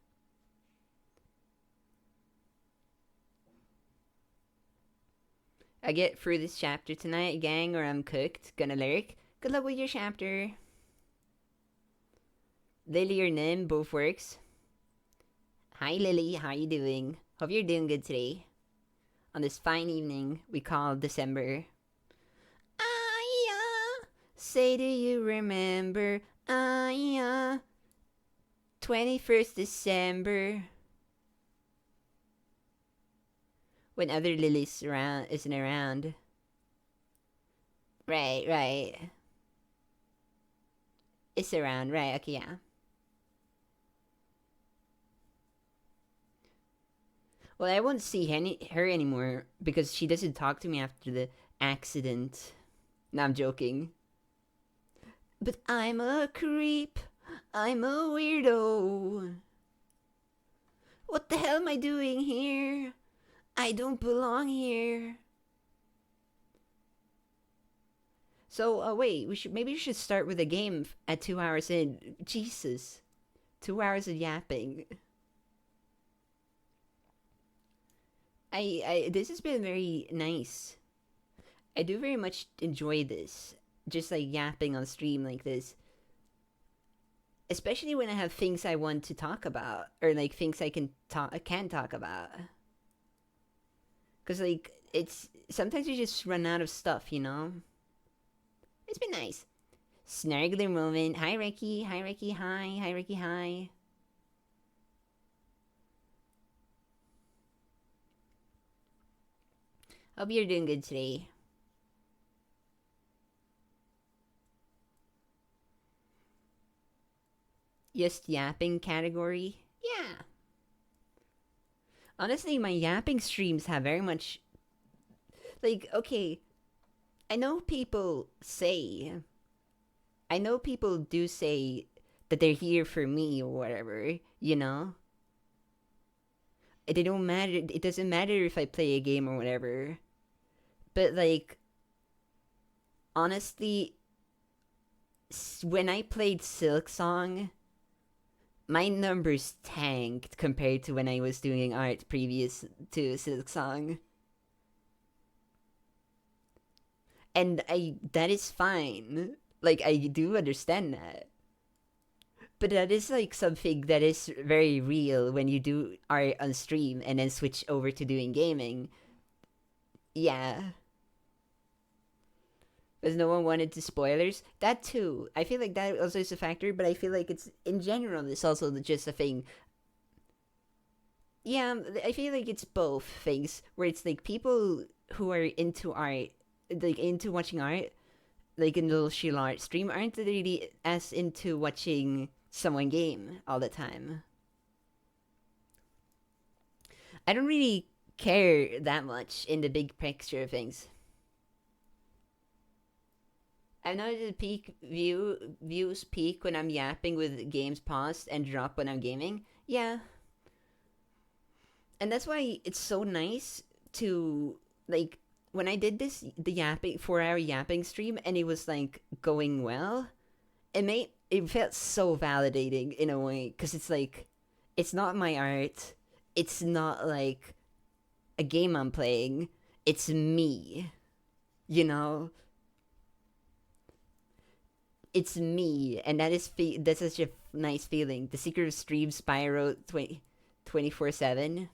I get through this chapter tonight, gang, or I'm cooked. Gonna lurk. Good luck with your chapter. Lily or Nim, both works. Hi, Lily. How you doing? Hope you're doing good today. On this fine evening we call December. Say, do you remember? 21st December. When other Lilies isn't around. Right. It's around, right? Okay, yeah. Well, I won't see her anymore because she doesn't talk to me after the accident. No, I'm joking. But I'm a creep. I'm a weirdo. What the hell am I doing here? I don't belong here. So, wait, maybe we should start with a game at 2 hours in. Jesus. 2 hours of yapping. This has been very nice. I do very much enjoy this. Just like yapping on stream like this. Especially when I have things I want to talk about. Or like things I can talk about. Cause like it's sometimes you just run out of stuff, you know? It's been nice. Snargler moment. Hi Ricky. Hi Ricky. Hi. Hi Ricky. Hi. Hope you're doing good today. Just yapping category? Yeah. Honestly, my yapping streams have very much... Like, okay, I know people do say that they're here for me or whatever, you know? They don't matter, it doesn't matter if I play a game or whatever. But, like, honestly, when I played Silksong, my numbers tanked compared to when I was doing art previous to Silksong. And that is fine. Like, I do understand that. But that is like something that is very real when you do art on stream and then switch over to doing gaming. Yeah. Because no one wanted to spoilers. That too. I feel like that also is a factor, but I feel like it's, in general, it's also just a thing. Yeah, I feel like it's both things, where it's like people who are into art, like into watching art, like in the little shield art stream, aren't really as into watching someone game all the time. I don't really care that much in the big picture of things. I know the views peak when I'm yapping with games paused and drop when I'm gaming. Yeah. And that's why it's so nice to, like, when I did the 4-hour yapping stream and it was like going well, it felt so validating in a way, because it's like, it's not my art, it's not like a game I'm playing, it's me, you know? It's me, and that's such a nice feeling. The secret of stream Spyro 24/7.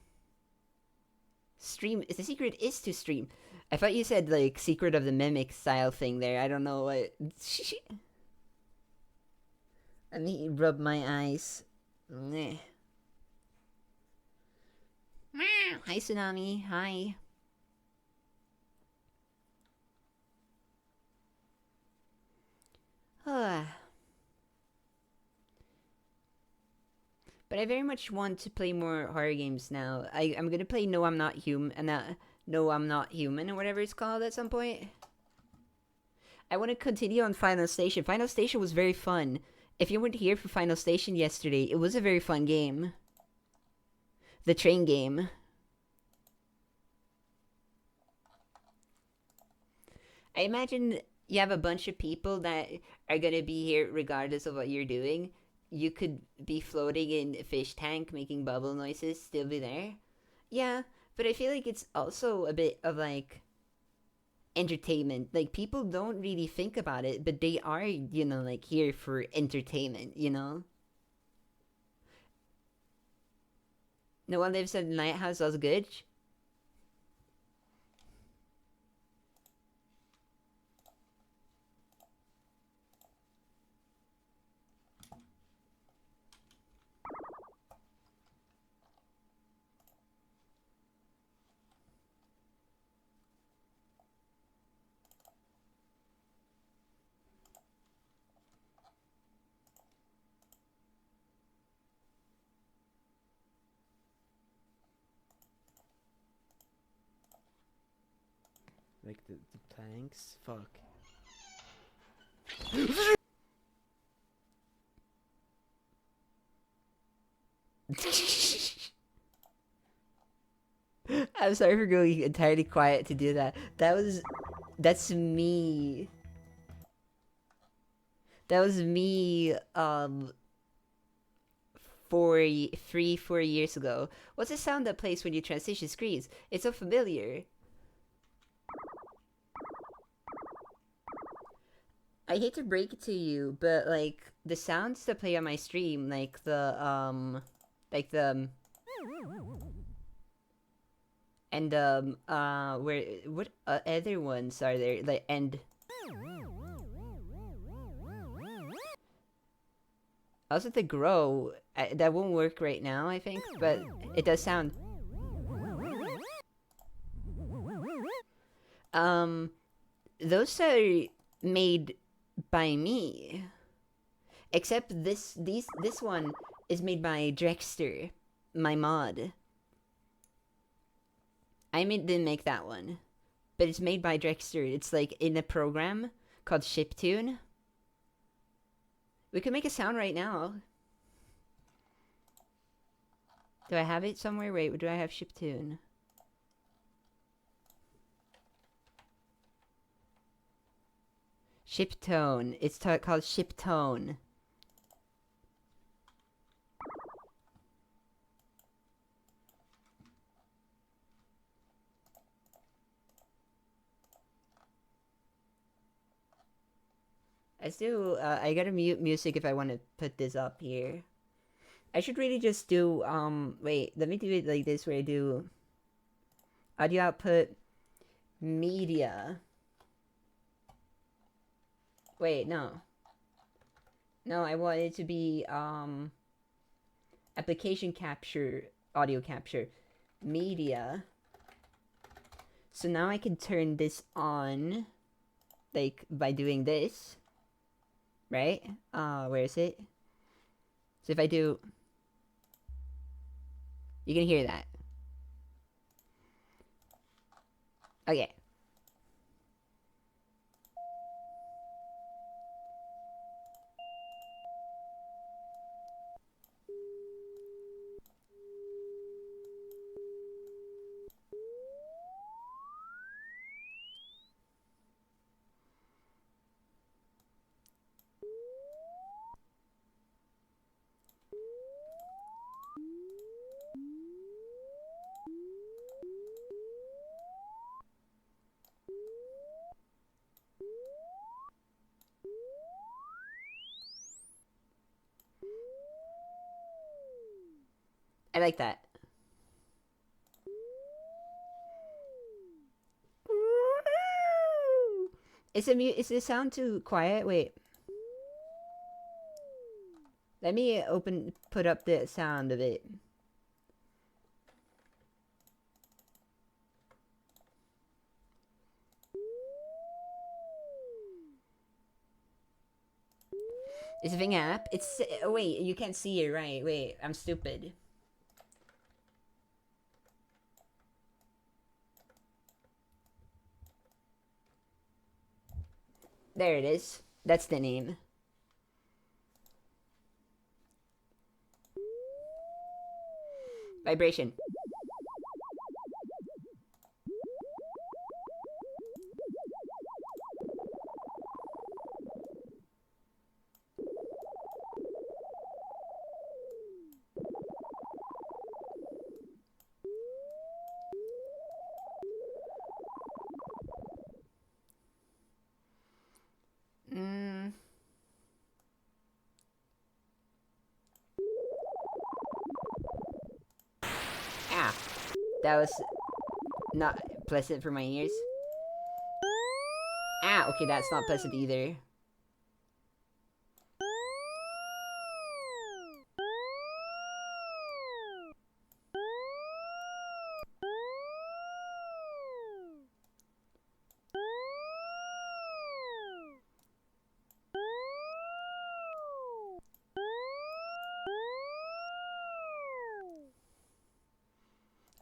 Stream, the secret is to stream. I thought you said like secret of the mimic style thing there. I don't know what. Let me rub my eyes. Hi Tsunami. Hi. But I very much want to play more horror games now. I'm gonna play No I'm Not Human, No I'm Not Human, or whatever it's called at some point. I want to continue on Final Station. Final Station was very fun. If you weren't here for Final Station yesterday, it was a very fun game. The train game. I imagine you have a bunch of people that are gonna be here regardless of what you're doing. You could be floating in a fish tank making bubble noises, still be there. Yeah, but I feel like it's also a bit of like entertainment. Like, people don't really think about it, but they are, you know, like here for entertainment, you know? No one lives at the lighthouse, that's good. Like the planks? Fuck. I'm sorry for going entirely quiet to do that. That's me. That was me, 4 4 years ago. What's the sound that plays when you transition screens? It's so familiar. I hate to break it to you, but like the sounds that play on my stream, like the and where what other ones are there? Like and also the grow that won't work right now, I think, but it does sound. Those are made by me. Except this one is made by Drexter, my mod. Didn't make that one, but it's made by Drexter. It's like in a program called Chiptune. We can make a sound right now. Do I have it somewhere? Wait, do I have Chiptune? Chiptone. It's called Chiptone. I gotta mute music if I want to put this up here. I should really just do, wait, let me do it like this where I do audio output media. Wait, no. No, I want it to be, application capture, audio capture, media. So now I can turn this on, like, by doing this. Right? Where is it? So if I do... You can hear that. Okay. I like that. Is the sound too quiet? Wait. Let me put up the sound of it. Is the thing app? It's, oh wait, you can't see it, right? Wait, I'm stupid. There it is. That's the name. Vibration. Ah, that was not pleasant for my ears. Ah, okay, that's not pleasant either.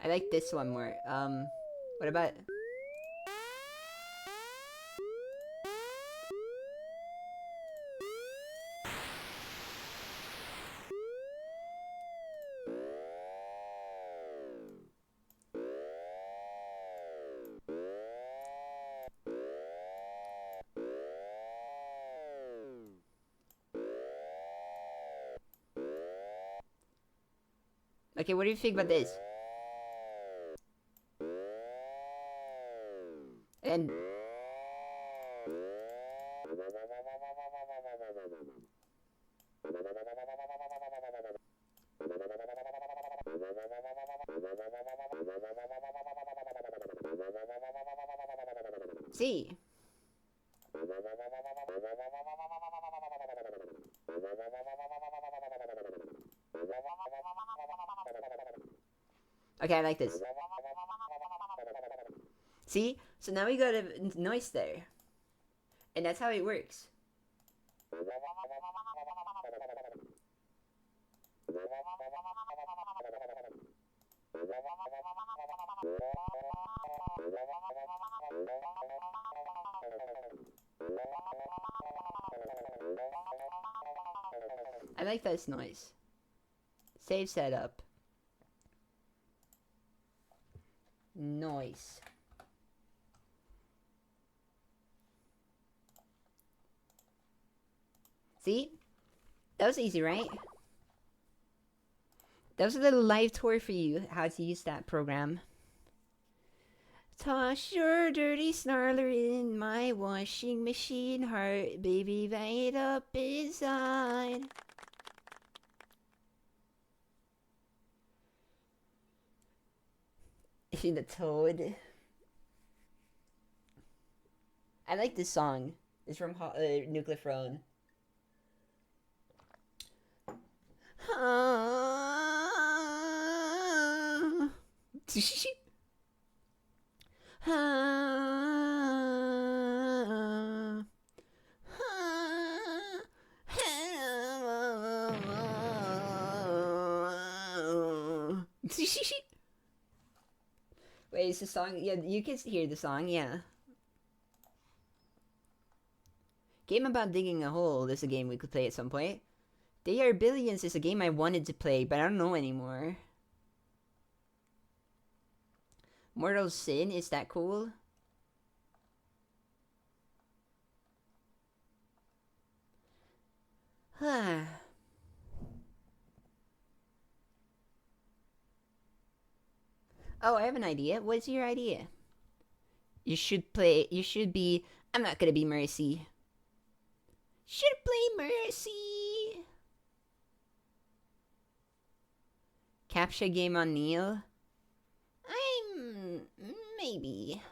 I like this one more. What about... Okay, what do you think about this? And see. Okay, I like this. See? So now we got a noise there. And that's how it works. I like this noise. Save setup. Noise. See? That was easy, right? That was a little live tour for you, how to use that program. Toss your dirty snarler in my washing machine heart, baby, bang it up inside. The Toad. I like this song. It's from Nuclear Throne. Wait, is the song? Yeah, you can hear the song, yeah. Game about digging a hole is a game we could play at some point. They Are Billions is a game I wanted to play, but I don't know anymore. Mortal Sin, is that cool? Huh. Oh, I have an idea. What's your idea? You should be... I'm not gonna be Mercy. Should play Mercy. Capture game on Neil? Maybe.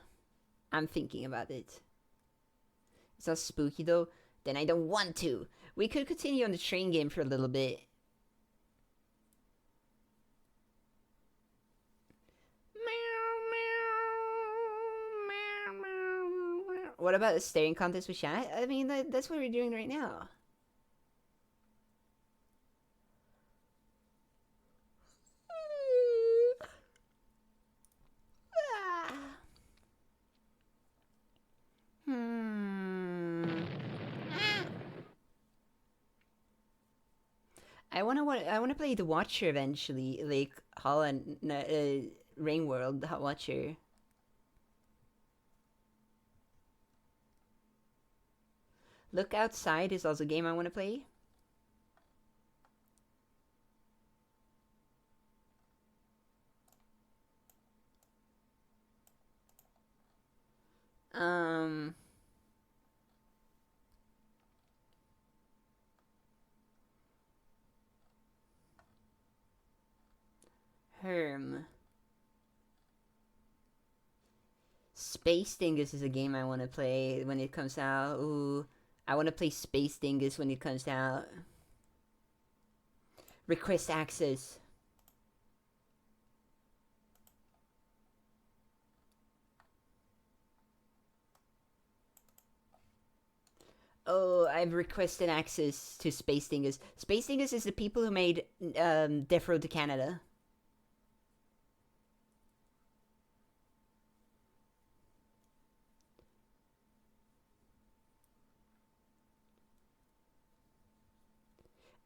I'm thinking about it. It's not spooky though. Then I don't want to. We could continue on the train game for a little bit. What about a staring contest with chat? I mean, that's what we're doing right now. I wanna play The Watcher eventually, like Holland, Rain World, The Watcher. Look Outside is also a game I want to play. Herm. Space Dingus is a game I want to play when it comes out. Ooh, I want to play Space Dingus when it comes out. Request access. Oh, I've requested access to Space Dingus. Space Dingus is the people who made Death Road to Canada.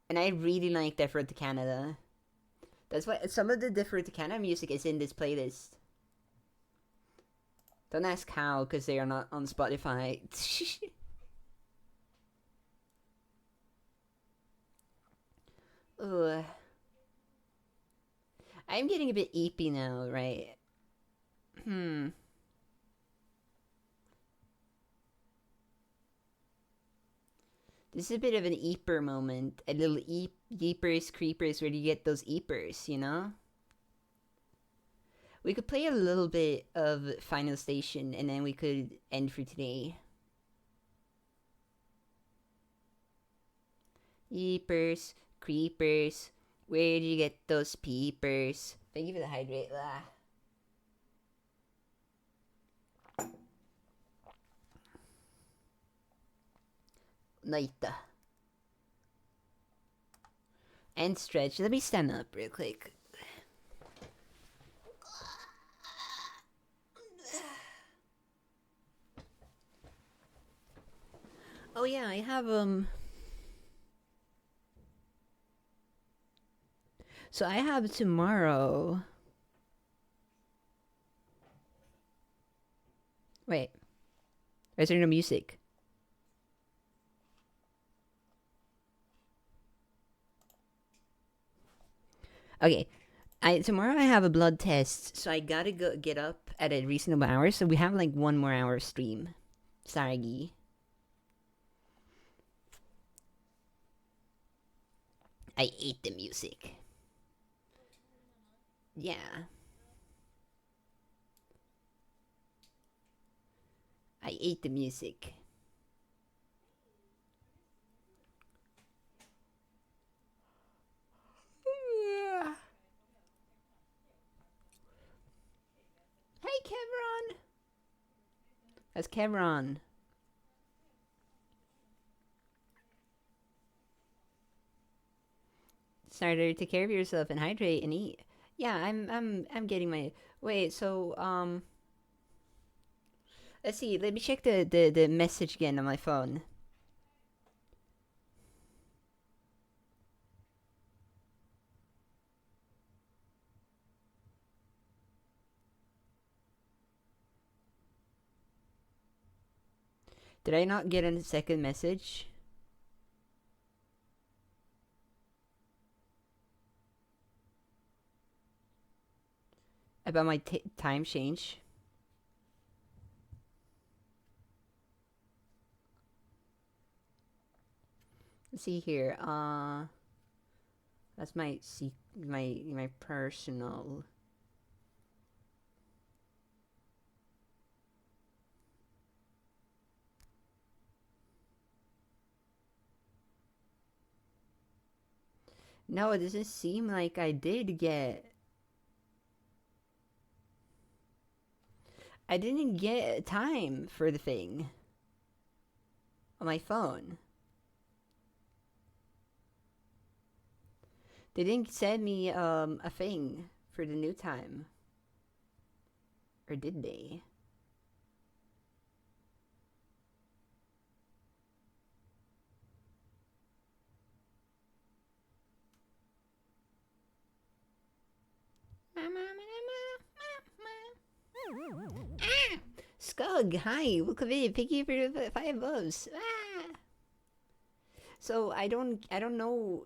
And I really like Death Road to Canada. That's why some of the Death Road to Canada music is in this playlist. Don't ask how, because they are not on Spotify. Ugh. I'm getting a bit eepy now, right? This is a bit of an eeper moment. A little yeepers, creepers. Where do you get those eepers, you know? We could play a little bit of Final Station and then we could end for today. Yeepers, creepers. Where do you get those peepers? Thank you for the hydrate. Night. And stretch. Let me stand up real quick. Oh yeah, I have so I have tomorrow. Wait. Is there no music? Okay. Tomorrow I have a blood test, so I gotta get up at a reasonable hour, so we have like 1 more hour of stream. Sorry. I ate the music. Yeah. I ate the music. Hey, Kevron! That's Kevron. Starter, take care of yourself and hydrate and eat. Yeah, I'm getting my wait. So let's see. Let me check the message again on my phone. Did I not get a second message? About my time change? Let's see here. That's my my personal. No, it doesn't seem like I did get. I didn't get time for the thing on my phone. They didn't send me a thing for the new time. Or did they? Ah! Skug, hi, welcome in. Thank you for the 5 loves. Ah! So I don't know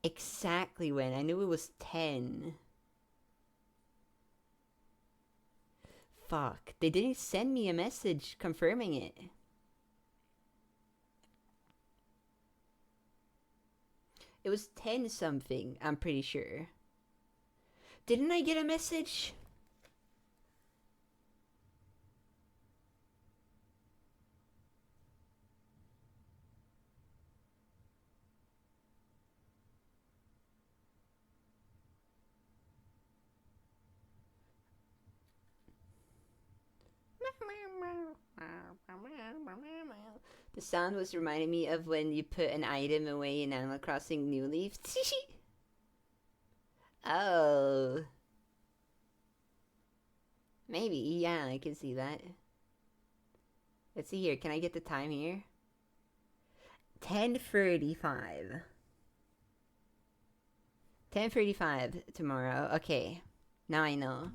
exactly when. I knew it was 10. Fuck, they didn't send me a message confirming it. It was 10 something, I'm pretty sure. Didn't I get a message? The sound was reminding me of when you put an item away in Animal Crossing New Leaf. Oh. Maybe, yeah, I can see that. Let's see here. Can I get the time here? 10:35. 10:35 tomorrow. Okay. Now I know.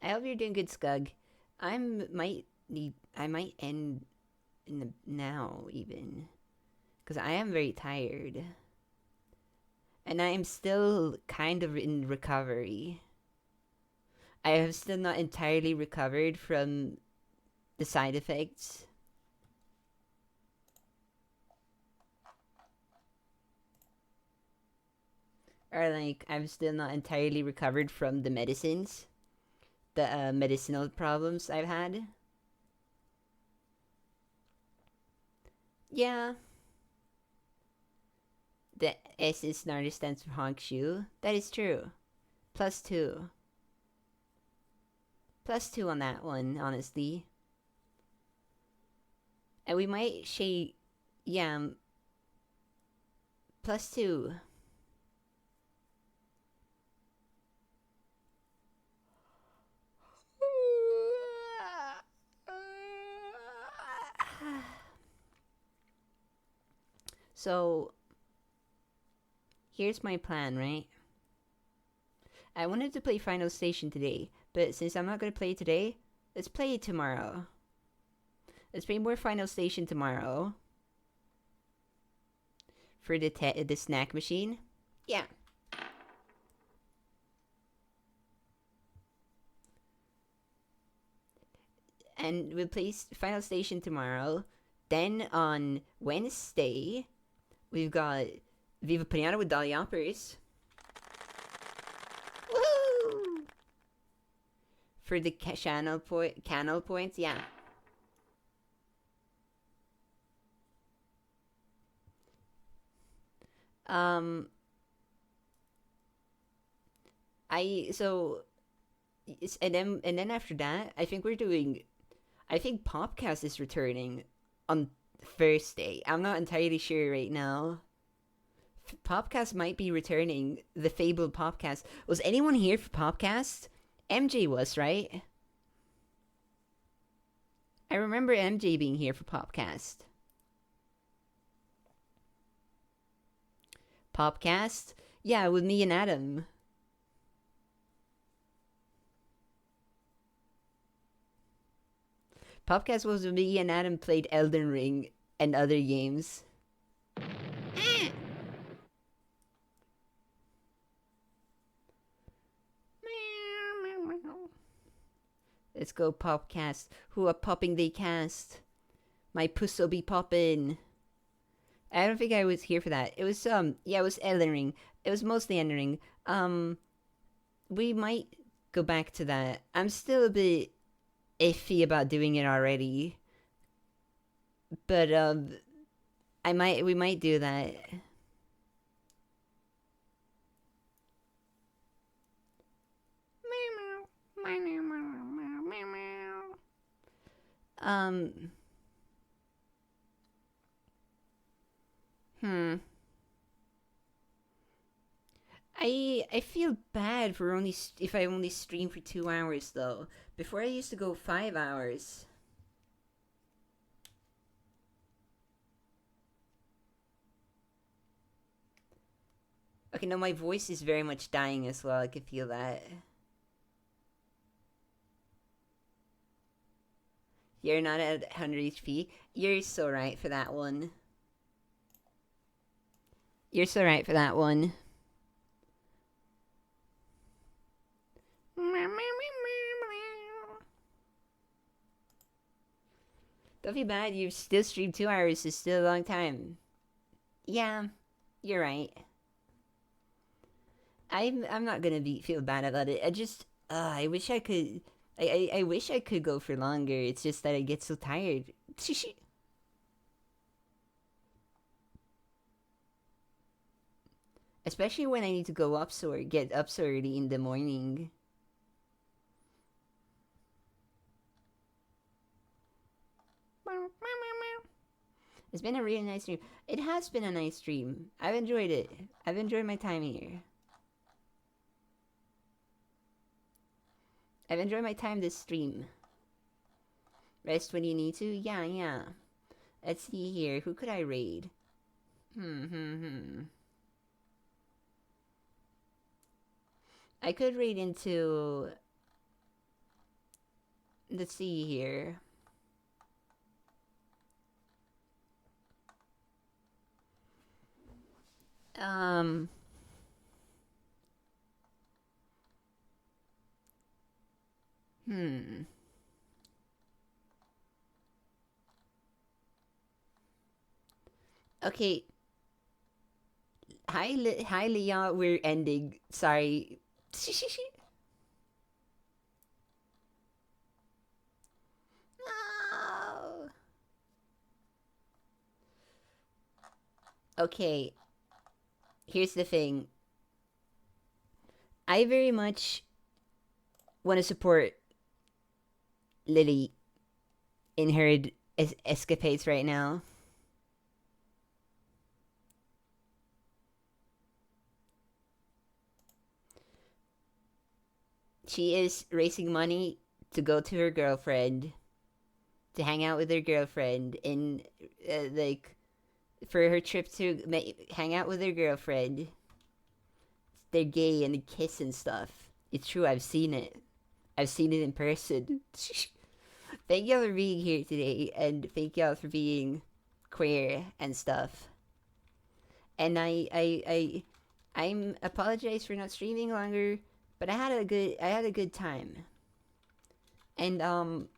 I hope you're doing good, Skug. I might end in the now even. Because I am very tired. And I am still kind of in recovery. I have still not entirely recovered from the side effects. Or like, I'm still not entirely recovered from the medicines. The medicinal problems I've had. Yeah. The S in Snarly stands for honk shoe. That is true. +2. +2 on that one, honestly. And we might shade... Yeah. +2. So, here's my plan, right? I wanted to play Final Station today, but since I'm not going to play it today, let's play it tomorrow. Let's play more Final Station tomorrow. For the snack machine. Yeah. And we'll play Final Station tomorrow. Then on Wednesday, we've got Viva Piano with Dolly Oppers. Woohoo! For the channel points, yeah. And then after that, I think Popcast is returning on Thursday. I'm not entirely sure right now. Popcast might be returning. The fabled Popcast. Was anyone here for Popcast? MJ was, right? I remember MJ being here for Popcast. Popcast? Yeah, with me and Adam. Popcast was with me and Adam played Elden Ring and other games. Let's go Popcast. Who are popping they cast? My puss'll be poppin'. I don't think I was here for that. It was yeah, it was Elden Ring. It was mostly Elden Ring. We might go back to that. I'm still a bit iffy about doing it already. But we might do that. I feel bad for if I only stream for 2 hours though. Before I used to go 5 hours. Okay, no, my voice is very much dying as well. I can feel that. You're not at 100 HP. You're so right for that one. You're so right for that one. Don't feel bad, you've still streamed 2 hours, it's still a long time. Yeah, you're right. I'm not gonna feel bad about it. I just I wish I could I wish I could go for longer. It's just that I get so tired. Especially when I need to get up so early in the morning. It's been a really nice stream. It has been a nice stream. I've enjoyed it. I've enjoyed my time here. I've enjoyed my time this stream. Rest when you need to? Yeah. Let's see here. Who could I raid? I could raid into... Let's see here. Um. Hmm. Okay. Hi, Leon. We're ending. Sorry. No. Okay. Here's the thing. I very much want to support Lily in her escapades right now. She is raising money to go to her girlfriend, to hang out with her girlfriend, and like for her trip to hang out with her girlfriend. They're gay and kiss and stuff. It's true. I've seen it. I've seen it in person. Thank y'all for being here today, and thank y'all for being queer and stuff. And I'm apologize for not streaming longer, but I had a good time. And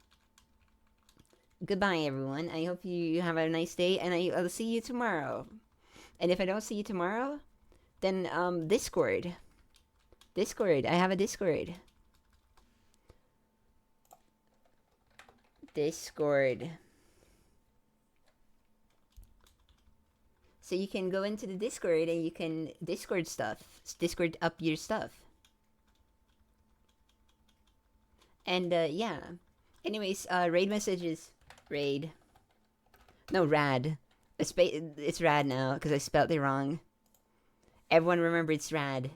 goodbye everyone. I hope you have a nice day, and I'll see you tomorrow. And if I don't see you tomorrow, then Discord. I have a Discord. So you can go into the Discord and you can Discord up your stuff. And yeah. Anyways, raid messages. Raid. No, rad. It's rad now because I spelled it wrong. Everyone remember it's rad.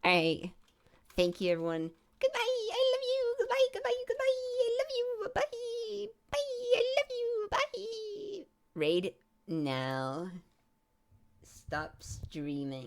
Alright. Thank you, everyone. Goodbye. I love you. Goodbye. I love you. Bye. I love you. Bye. Raid now. Stop streaming.